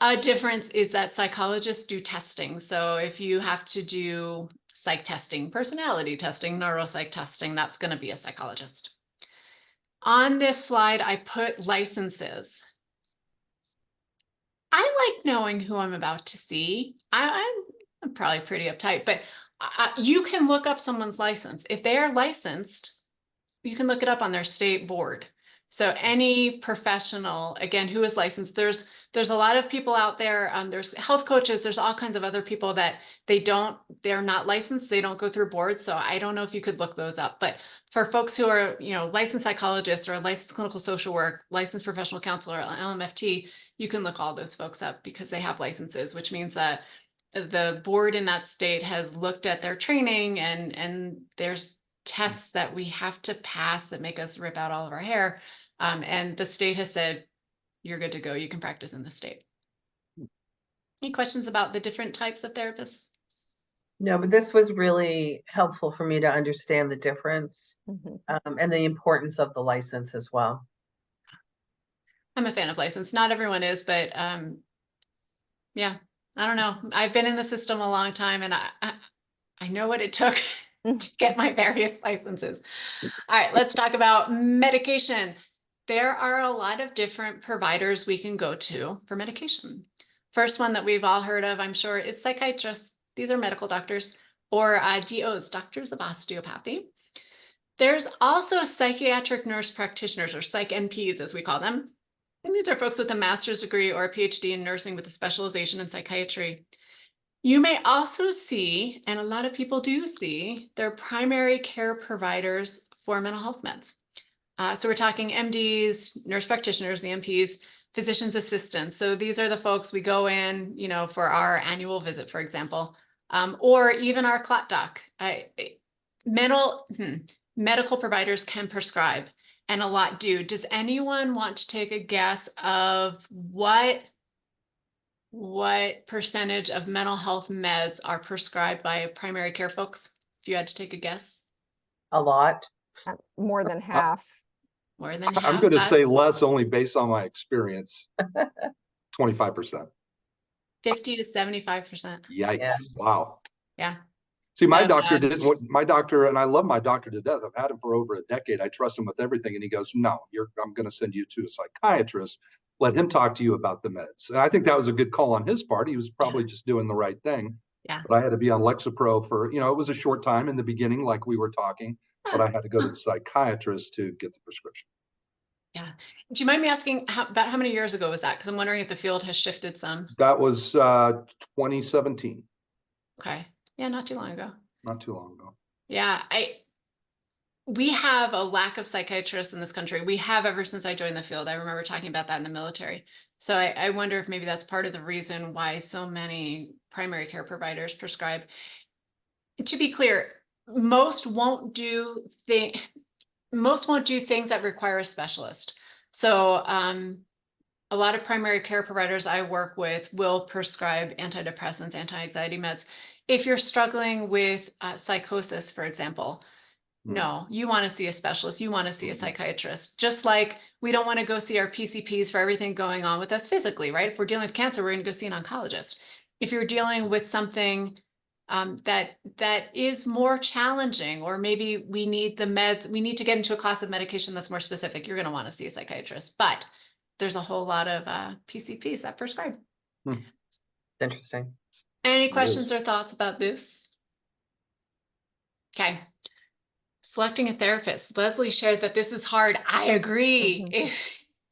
A difference is that psychologists do testing. So if you have to do psych testing, personality testing, neuropsych testing, that's going to be a psychologist. On this slide, I put licenses. I like knowing who I'm about to see. I'm probably pretty uptight, but you can look up someone's license. If they are licensed, you can look it up on their state board. So any professional, again, who is licensed, there's a lot of people out there. There's health coaches. There's all kinds of other people that they're not licensed. They don't go through boards. So I don't know if you could look those up. But for folks who are, licensed psychologists or licensed clinical social work, licensed professional counselor, LMFT, you can look all those folks up because they have licenses, which means that the board in that state has looked at their training, and there's tests that we have to pass that make us rip out all of our hair. And the state has said, you're good to go. You can practice in the state. Any questions about the different types of therapists? No, but this was really helpful for me to understand the difference Mhm. and the importance of the license as well. I'm a fan of license. Not everyone is, but yeah, I don't know. I've been in the system a long time, and I know what it took to get my various licenses. All right, let's talk about medication. There are a lot of different providers we can go to for medication. First one that we've all heard of, I'm sure, is psychiatrists. These are medical doctors, or DOs, doctors of osteopathy. There's also psychiatric nurse practitioners, or psych NPs as we call them. And these are folks with a master's degree or a PhD in nursing with a specialization in psychiatry. You may also see, and a lot of people do see, their primary care providers for mental health meds. So we're talking MDs, nurse practitioners, the NPs, physician's assistants. So these are the folks we go in, you know, for our annual visit, for example, or even our clot doc. Medical providers can prescribe, and a lot do. Does anyone want to take a guess of what percentage of mental health meds are prescribed by primary care folks? If you had to take a guess. A lot. More than half. More than I'm half. going to Todd? say less only based on my experience. 25%. 50 to 75%. Yikes. Yeah. Wow. Yeah. See, my No, doctor Todd. didn't, my doctor, and I love my doctor to death. I've had him for over a decade. I trust him with everything. And he goes, no, I'm going to send you to a psychiatrist. Let him talk to you about the meds. And I think that was a good call on his part. He was probably just doing the right thing. Yeah. But I had to be on Lexapro for, you know, it was a short time in the beginning, like we were talking, but I had to go to the psychiatrist to get the prescription. Yeah. Do you mind me asking about how many years ago was that? Because I'm wondering if the field has shifted some. That was 2017, Okay. Yeah, not too long ago. not too long ago. Yeah, we have a lack of psychiatrists in this country. We have ever since I joined the field. I remember talking about that in the military. So I wonder if maybe that's part of the reason why so many primary care providers prescribe. To be clear, most won't do things that require a specialist. So a lot of primary care providers I work with will prescribe antidepressants, anti-anxiety meds. If you're struggling with psychosis, for example, no, you want to see a specialist. You want to see a psychiatrist. Just like we don't want to go see our PCPs for everything going on with us physically, right? If we're dealing with cancer, we're going to go see an oncologist. If you're dealing with something that is more challenging, or maybe we need the meds, we need to get into a class of medication that's more specific, you're going to want to see a psychiatrist. But there's a whole lot of PCPs that prescribe. Interesting. Any questions or thoughts about this? Okay. Selecting a therapist. Leslie shared that this is hard. I agree.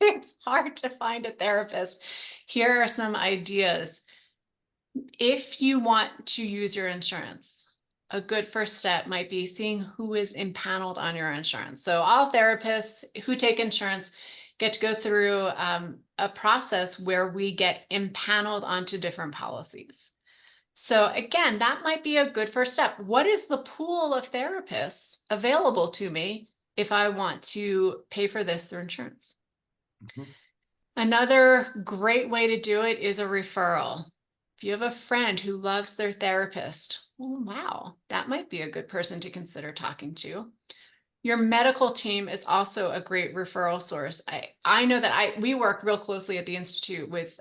It's hard to find a therapist. Here are some ideas. If you want to use your insurance, a good first step might be seeing who is impaneled on your insurance. So all therapists who take insurance get to go through a process where we get impaneled onto different policies. So again, that might be a good first step. What is the pool of therapists available to me if I want to pay for this through insurance? Another great way to do it is a referral. If you have a friend who loves their therapist, well, wow, that might be a good person to consider talking to. Your medical team is also a great referral source. I know that we work real closely at the Institute with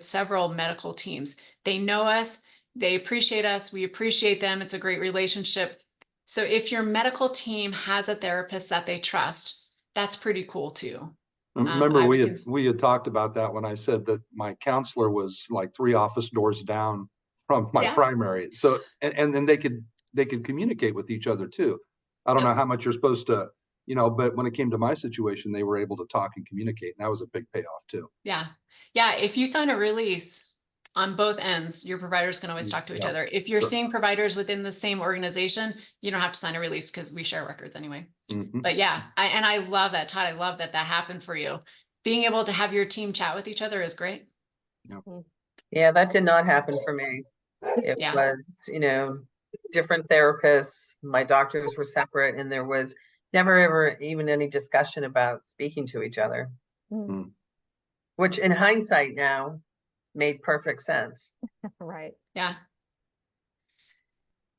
several medical teams. They know us, they appreciate us, we appreciate them. It's a great relationship. So if your medical team has a therapist that they trust, that's pretty cool too. Remember, we had talked about that when I said that my counselor was like 3 office doors down from my primary. So, and then they could communicate with each other too. I don't know how much you're supposed to, you know, but when it came to my situation, they were able to talk and communicate, and that was a big payoff too. Yeah. Yeah. If you sign a release on both ends, your providers can always talk to each other. If you're seeing providers within the same organization, you don't have to sign a release because we share records anyway. But yeah, I love that, Todd. I love that happened for you. Being able to have your team chat with each other is great. Yeah, that did not happen for me. It Yeah. was, different therapists, my doctors were separate, and there was never ever even any discussion about speaking to each other, Mm, which in hindsight now made perfect sense. right. Yeah.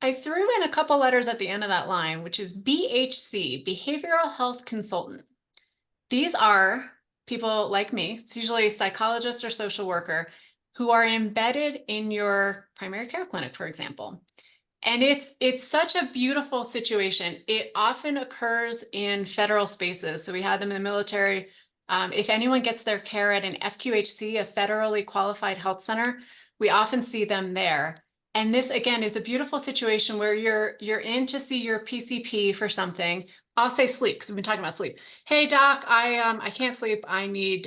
I threw in a couple letters at the end of that line, which is BHC, Behavioral Health Consultant. These are people like me, it's usually a psychologist or social worker, who are embedded in your primary care clinic, for example. And it's such a beautiful situation. It often occurs in federal spaces. So we had them in the military. If anyone gets their care at an FQHC, a federally qualified health center, we often see them there. And this again is a beautiful situation where you're in to see your PCP for something. I'll say sleep because we've been talking about sleep. Hey doc, I can't sleep. You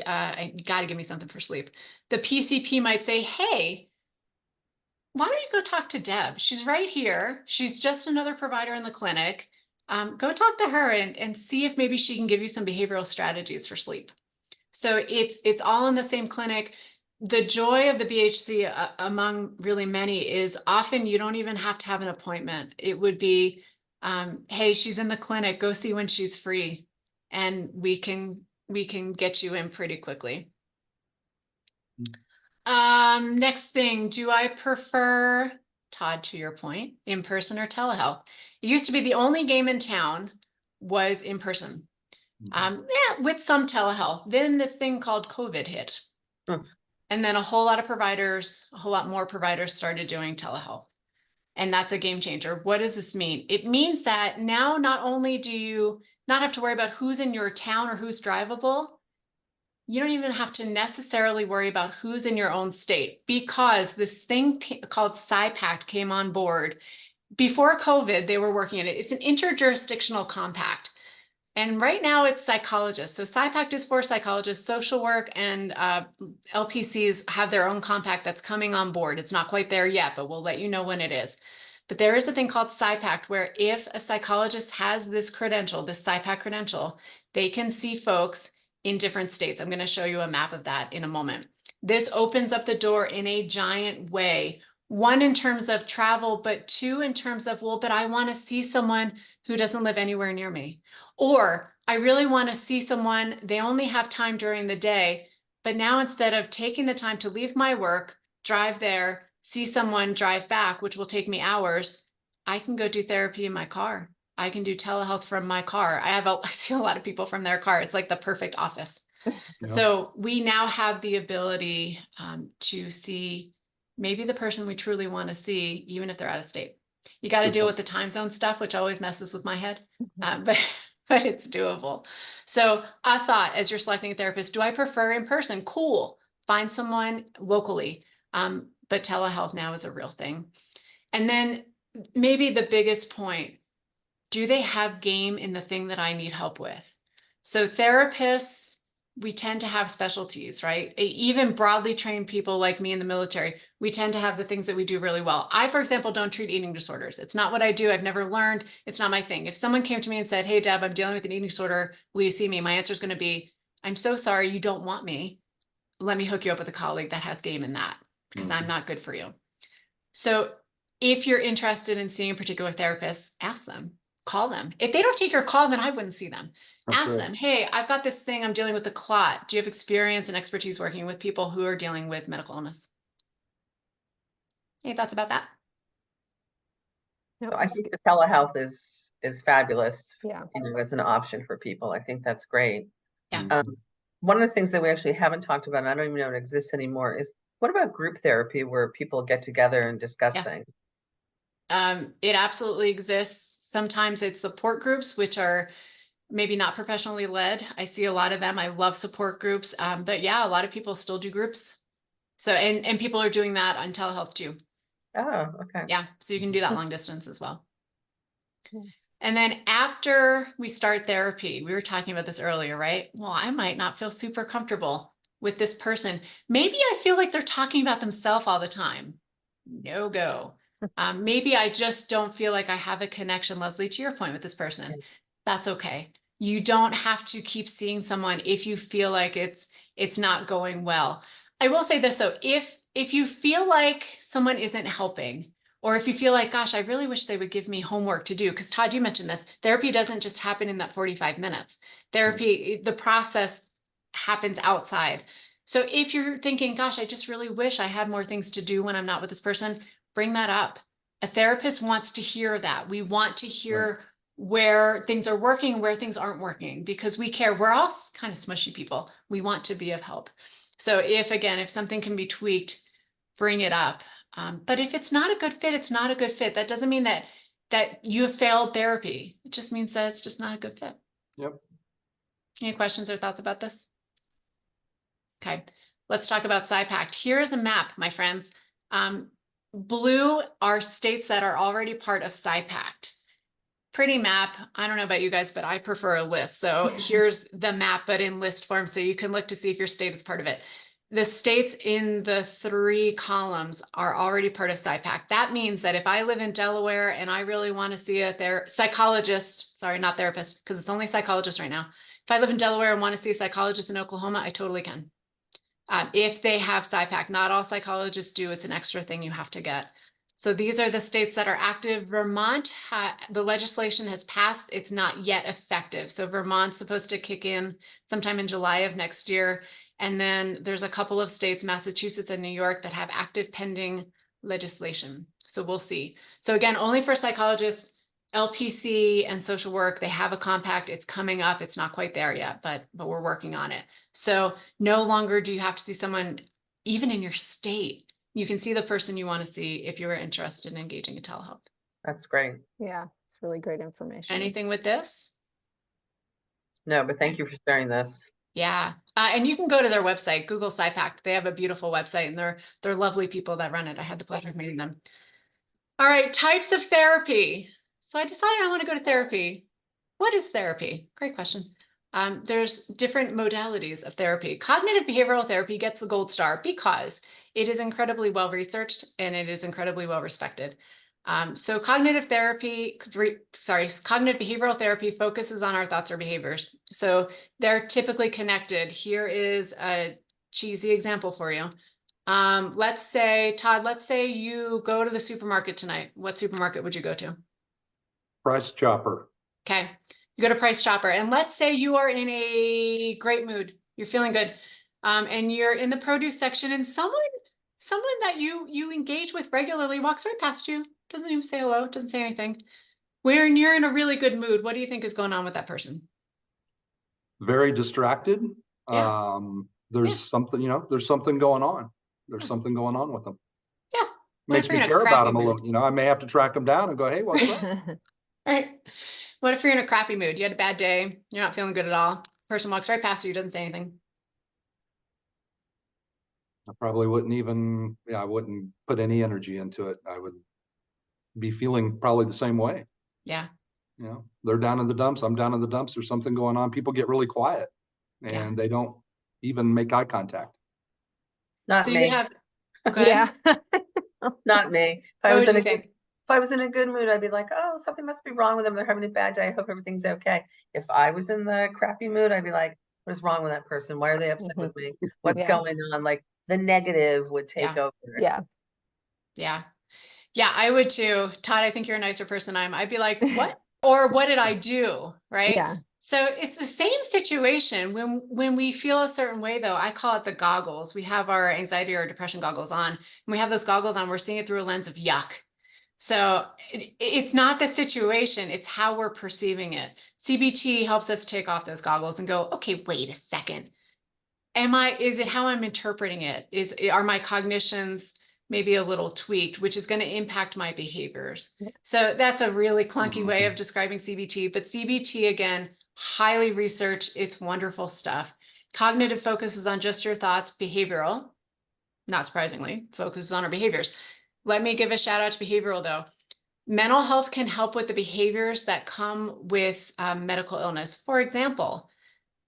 got to give me something for sleep. The PCP might say, hey, why don't you go talk to Deb? She's right here. She's just another provider in the clinic. Go talk to her and see if maybe she can give you some behavioral strategies for sleep. So it's all in the same clinic. The joy of the BHC among really many is often you don't even have to have an appointment. It would be, hey, she's in the clinic. Go see when she's free, and we can get you in pretty quickly. Next thing, do I prefer, Todd, to your point, in person or telehealth? It used to be the only game in town was in person. Yeah, with some telehealth. Then this thing called COVID hit. And then a whole lot more providers started doing telehealth. And that's a game changer. What does this mean? It means that now not only do you not have to worry about who's in your town or who's drivable, you don't even have to necessarily worry about who's in your own state, because this thing called PSYPACT came on board. Before COVID, they were working in it. It's an interjurisdictional compact. And right now it's psychologists. So PSYPACT is for psychologists, social work, and LPCs have their own compact that's coming on board. It's not quite there yet, but we'll let you know when it is. But there is a thing called PSYPACT where if a psychologist has this credential, this PSYPACT credential, they can see folks in different states. I'm going to show you a map of that in a moment. This opens up the door in a giant way. One, in terms of travel, but two, in terms of, well, but I want to see someone who doesn't live anywhere near me. Or I really want to see someone, they only have time during the day, but now instead of taking the time to leave my work, drive there, see someone, drive back, which will take me hours, I can go do therapy in my car. I can do telehealth from my car. I see a lot of people from their car. It's like the perfect office. Yeah. So we now have the ability to see maybe the person we truly want to see, even if they're out of state. You got to deal with the time zone stuff, which always messes with my head, but it's doable. So a thought as you're selecting a therapist, do I prefer in person? Cool. Find someone locally. But telehealth now is a real thing. And then maybe the biggest point, do they have game in the thing that I need help with? So therapists, we tend to have specialties, right? Even broadly trained people like me in the military, we tend to have the things that we do really well. I, for example, don't treat eating disorders. It's not what I do. I've never learned. It's not my thing. If someone came to me and said, hey, Deb, I'm dealing with an eating disorder, will you see me? My answer is going to be, I'm so sorry you don't want me. Let me hook you up with a colleague that has game in that, because I'm not good for you. So if you're interested in seeing a particular therapist, ask them. Call them. If they don't take your call, then I wouldn't see them. Ask them, hey, I've got this thing, I'm dealing with a clot. Do you have experience and expertise working with people who are dealing with medical illness? Any thoughts about that? So I think the telehealth is fabulous, Yeah. as an option for people. I think that's great. Yeah. One of the things that we actually haven't talked about, and I don't even know it exists anymore, is what about group therapy where people get together and discuss things? It absolutely exists. Sometimes it's support groups, which are maybe not professionally led. I see a lot of them. I love support groups. But yeah, a lot of people still do groups. So, and people are doing that on telehealth too. Oh, okay. Yeah. So you can do that long distance as well. Yes. And then after we start therapy, we were talking about this earlier, right? Well, I might not feel super comfortable with this person. Maybe I feel like they're talking about themselves all the time. No go. Maybe I just don't feel like I have a connection, Leslie, to your point with this person. That's okay. You don't have to keep seeing someone if you feel like it's not going well. I will say this, though, if if you feel like someone isn't helping, or if you feel like, gosh, I really wish they would give me homework to do, because Todd, you mentioned this, therapy doesn't just happen in that 45 minutes. Therapy, the process happens outside. So if you're thinking, gosh, I just really wish I had more things to do when I'm not with this person, bring that up. A therapist wants to hear that. We want to hear where things are working, where things aren't working, because we care. We're all kind of smushy people. We want to be of help. So if something can be tweaked, bring it up. But if it's not a good fit, it's not a good fit. That doesn't mean that you have failed therapy. It just means that it's just not a good fit. Yep. Any questions or thoughts about this? Okay, let's talk about SIPACT. Here's a map, my friends. Blue are states that are already part of SIPACT. Pretty map. I don't know about you guys, but I prefer a list. So here's the map, but in list form. So you can look to see if your state is part of it. The states in the 3 columns are already part of SIPACT. That means that if I live in Delaware and I really want to see a psychologist, sorry, not therapist, because it's only psychologist right now. If I live in Delaware and want to see a psychologist in Oklahoma, I totally can. If they have SIPACT, not all psychologists do. It's an extra thing you have to get. So these are the states that are active. Vermont, the legislation has passed. It's not yet effective. So Vermont's supposed to kick in sometime in July of next year. And then there's a couple of states, Massachusetts and New York, that have active pending legislation. So we'll see. So again, only for psychologists, LPC and social work, they have a compact. It's coming up. It's not quite there yet, but we're working on it. So no longer do you have to see someone even in your state. You can see the person you want to see if you are interested in engaging in telehealth. That's great. Yeah, it's really great information. Anything with this? No, but thank you for sharing this. Yeah. And you can go to their website, Google SIPACT. They have a beautiful website and they're lovely people that run it. I had the pleasure of meeting them. All right, types of therapy. So I decided I want to go to therapy. What is therapy? Great question. There's different modalities of therapy. Cognitive behavioral therapy gets the gold star because it is incredibly well researched and it is incredibly well respected. So cognitive behavioral therapy focuses on our thoughts or behaviors. So they're typically connected. Here is a cheesy example for you. Let's say, Todd, let's say you go to the supermarket tonight. What supermarket would you go to? Price Chopper. Okay. You go to Price Chopper, and let's say you are in a great mood. You're feeling good. And you're in the produce section and someone that you engage with regularly walks right past you. Doesn't even say hello, doesn't say anything. When you're in a really good mood, what do you think is going on with that person? Very distracted. Yeah. There's something, there's something going on. There's something going on with them. Yeah. Makes me care about them a little. I may have to track them down and go, hey, what's up? Right. What if you're in a crappy mood? You had a bad day. You're not feeling good at all. Person walks right past you, doesn't say anything. I probably wouldn't I wouldn't put any energy into it. I would be feeling probably the same way. Yeah. They're down in the dumps. I'm down in the dumps. There's something going on. People get really quiet and they don't even make eye contact. Not me. Yeah. Not me. If I was in a good mood, I'd be like, oh, something must be wrong with them. They're having a bad day. I hope everything's okay. If I was in the crappy mood, I'd be like, what is wrong with that person? Why are they upset with me? What's going on? Like the negative would take over. Yeah. Yeah. Yeah, I would too. Todd, I think you're a nicer person I'd be like, what? Or what did I do? Right? Yeah. So it's the same situation when we feel a certain way, though. I call it the goggles. We have our anxiety or depression goggles on, and we have those goggles on. We're seeing it through a lens of yuck. So it's not the situation, it's how we're perceiving it. CBT helps us take off those goggles and go, okay, wait a second. Is it how I'm interpreting it? Are my cognitions maybe a little tweaked, which is going to impact my behaviors? So that's a really clunky way of describing CBT, but CBT, again, highly researched. It's wonderful stuff. Cognitive focuses on just your thoughts. Behavioral, not surprisingly, focuses on our behaviors. Let me give a shout out to behavioral, though. Mental health can help with the behaviors that come with medical illness. For example,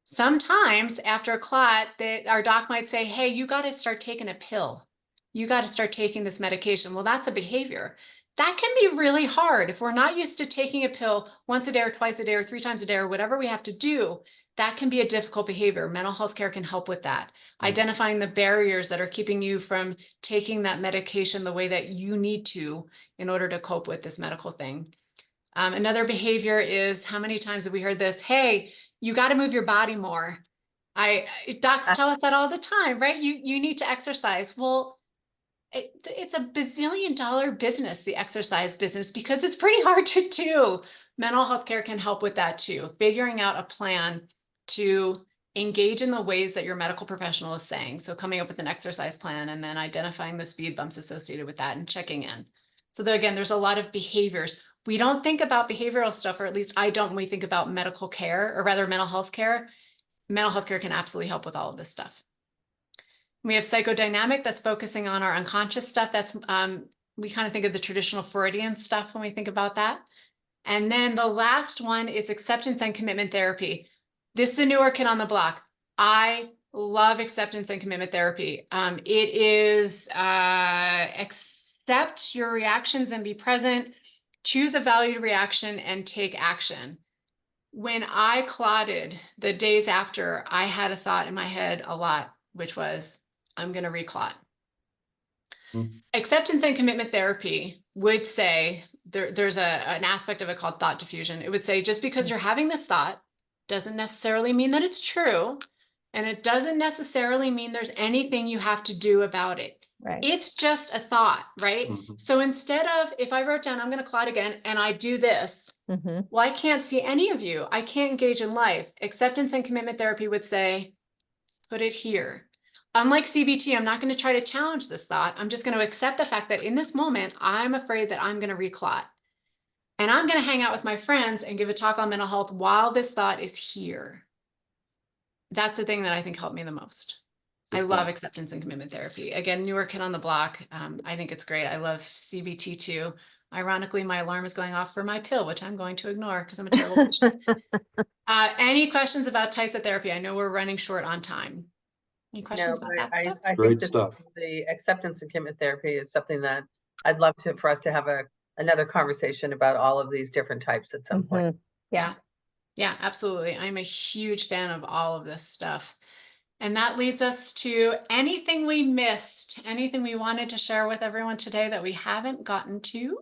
sometimes after a clot, our doc might say, hey, you got to start taking a pill. You got to start taking this medication. Well, that's a behavior. that can be really hard. If we're not used to taking a pill once a day or twice a day or 3 times a day or whatever we have to do, that can be a difficult behavior. Mental health care can help with that. Identifying the barriers that are keeping you from taking that medication the way that you need to in order to cope with this medical thing. Another behavior is, how many times have we heard this? Hey, you got to move your body more. Docs tell us that all the time, right? You need to exercise. Well, it's a bazillion-dollar business, the exercise business, because it's pretty hard to do. Mental health care can help with that too. Figuring out a plan to engage in the ways that your medical professional is saying. So coming up with an exercise plan and then identifying the speed bumps associated with that and checking in. So again, there's a lot of behaviors. We don't think about behavioral stuff, or at least I don't when we think about medical care, or rather mental health care. Mental health care can absolutely help with all of this stuff. We have psychodynamic, that's focusing on our unconscious stuff. That's we kind of think of the traditional Freudian stuff when we think about that. And then the last one is acceptance and commitment therapy. This is a newer kid on the block. I love acceptance and commitment therapy. It is accept your reactions and be present, choose a valued reaction and take action. When I clotted, the days after, I had a thought in my head a lot, which was, I'm going to reclot. Acceptance and commitment therapy would say, there's an aspect of it called thought diffusion. It would say, just because you're having this thought doesn't necessarily mean that it's true. And it doesn't necessarily mean there's anything you have to do about it. Right. It's just a thought, right? So instead of, if I wrote down, I'm going to clot again, and I do this, well, I can't see any of you. I can't engage in life. Acceptance and commitment therapy would say, put it here. Unlike CBT, I'm not going to try to challenge this thought. I'm just going to accept the fact that in this moment, I'm afraid that I'm going to reclot. And I'm going to hang out with my friends and give a talk on mental health while this thought is here. That's the thing that I think helped me the most. I love acceptance and commitment therapy. Again, newer kid on the block. I think it's great. I love CBT too. Ironically, my alarm is going off for my pill, which I'm going to ignore because I'm a terrible patient. Any questions about types of therapy? I know we're running short on time. Any questions about that stuff? I Great think stuff. the acceptance and commitment therapy is something that I'd love for us to have another conversation about all of these different types at some point. Yeah, absolutely. I'm a huge fan of all of this stuff. And that leads us to anything we missed, anything we wanted to share with everyone today that we haven't gotten to.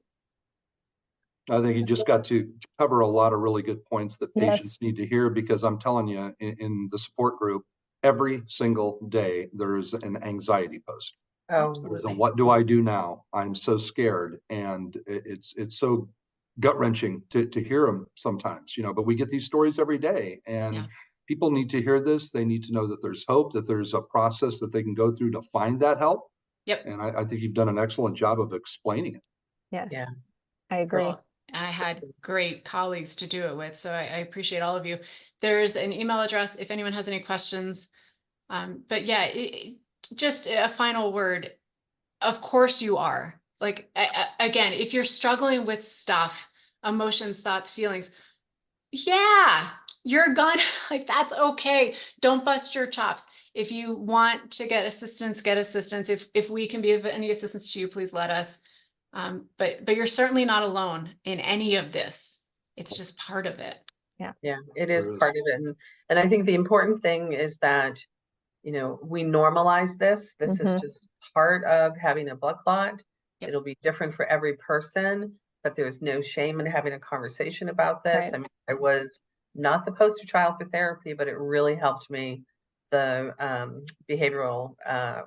I think you just got to cover a lot of really good points that patients need to hear, because I'm telling you, in the support group, every single day there's an anxiety post. There's a, what do I do now? I'm so scared. And it's so gut-wrenching to hear them sometimes, but we get these stories every day, and people need to hear this. They need to know that there's hope, that there's a process that they can go through to find that help. And I think you've done an excellent job of explaining it. Yes. Yeah. I agree. Well, I had great colleagues to do it with, so I appreciate all of you. There's an email address if anyone has any questions. But yeah, just a final word. Of course you are. Like, again, if you're struggling with stuff, emotions, thoughts, feelings, you're gonna, like, that's okay. Don't bust your chops. If you want to get assistance, get assistance. If we can be of any assistance to you, please let us. But you're certainly not alone in any of this. It's just part of it. Yeah, it is part of it. And I think the important thing is that, we normalize this. This is just part of having a blood clot. It'll be different for every person, but there's no shame in having a conversation about this. I mean, I was not the poster child for therapy, but it really helped me. The behavioral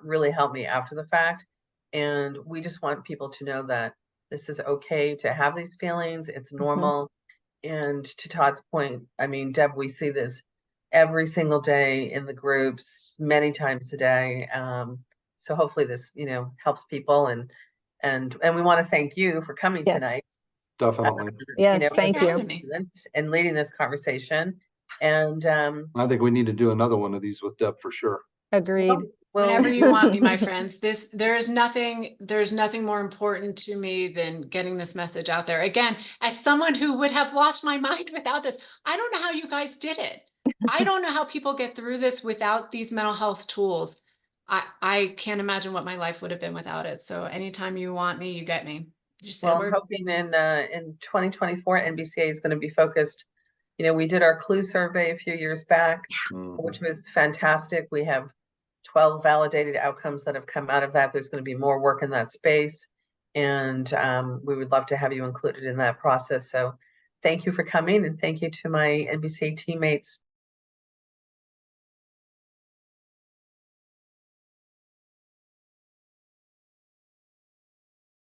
really helped me after the fact. And we just want people to know that this is okay to have these feelings. It's normal. And to Todd's point, I mean, Deb, we see this every single day in the groups, many times a day. So hopefully this, helps people, and we want to thank you for coming tonight. Definitely. Yes, thank you. And leading this conversation. And I think we need to do another one of these with Deb for sure. Agreed. Whenever you want me, my friends. There's nothing more important to me than getting this message out there. Again, as someone who would have lost my mind without this, I don't know how you guys did it. I don't know how people get through this without these mental health tools. I can't imagine what my life would have been without it. So anytime you want me, you get me. Did you say Well, the I'm word? hoping in 2024, NBCA is going to be focused. You know, we did our clue survey a few years back, Mhm. which was fantastic. We have 12 validated outcomes that have come out of that. There's going to be more work in that space, and we would love to have you included in that process. So thank you for coming, and thank you to my NBCA teammates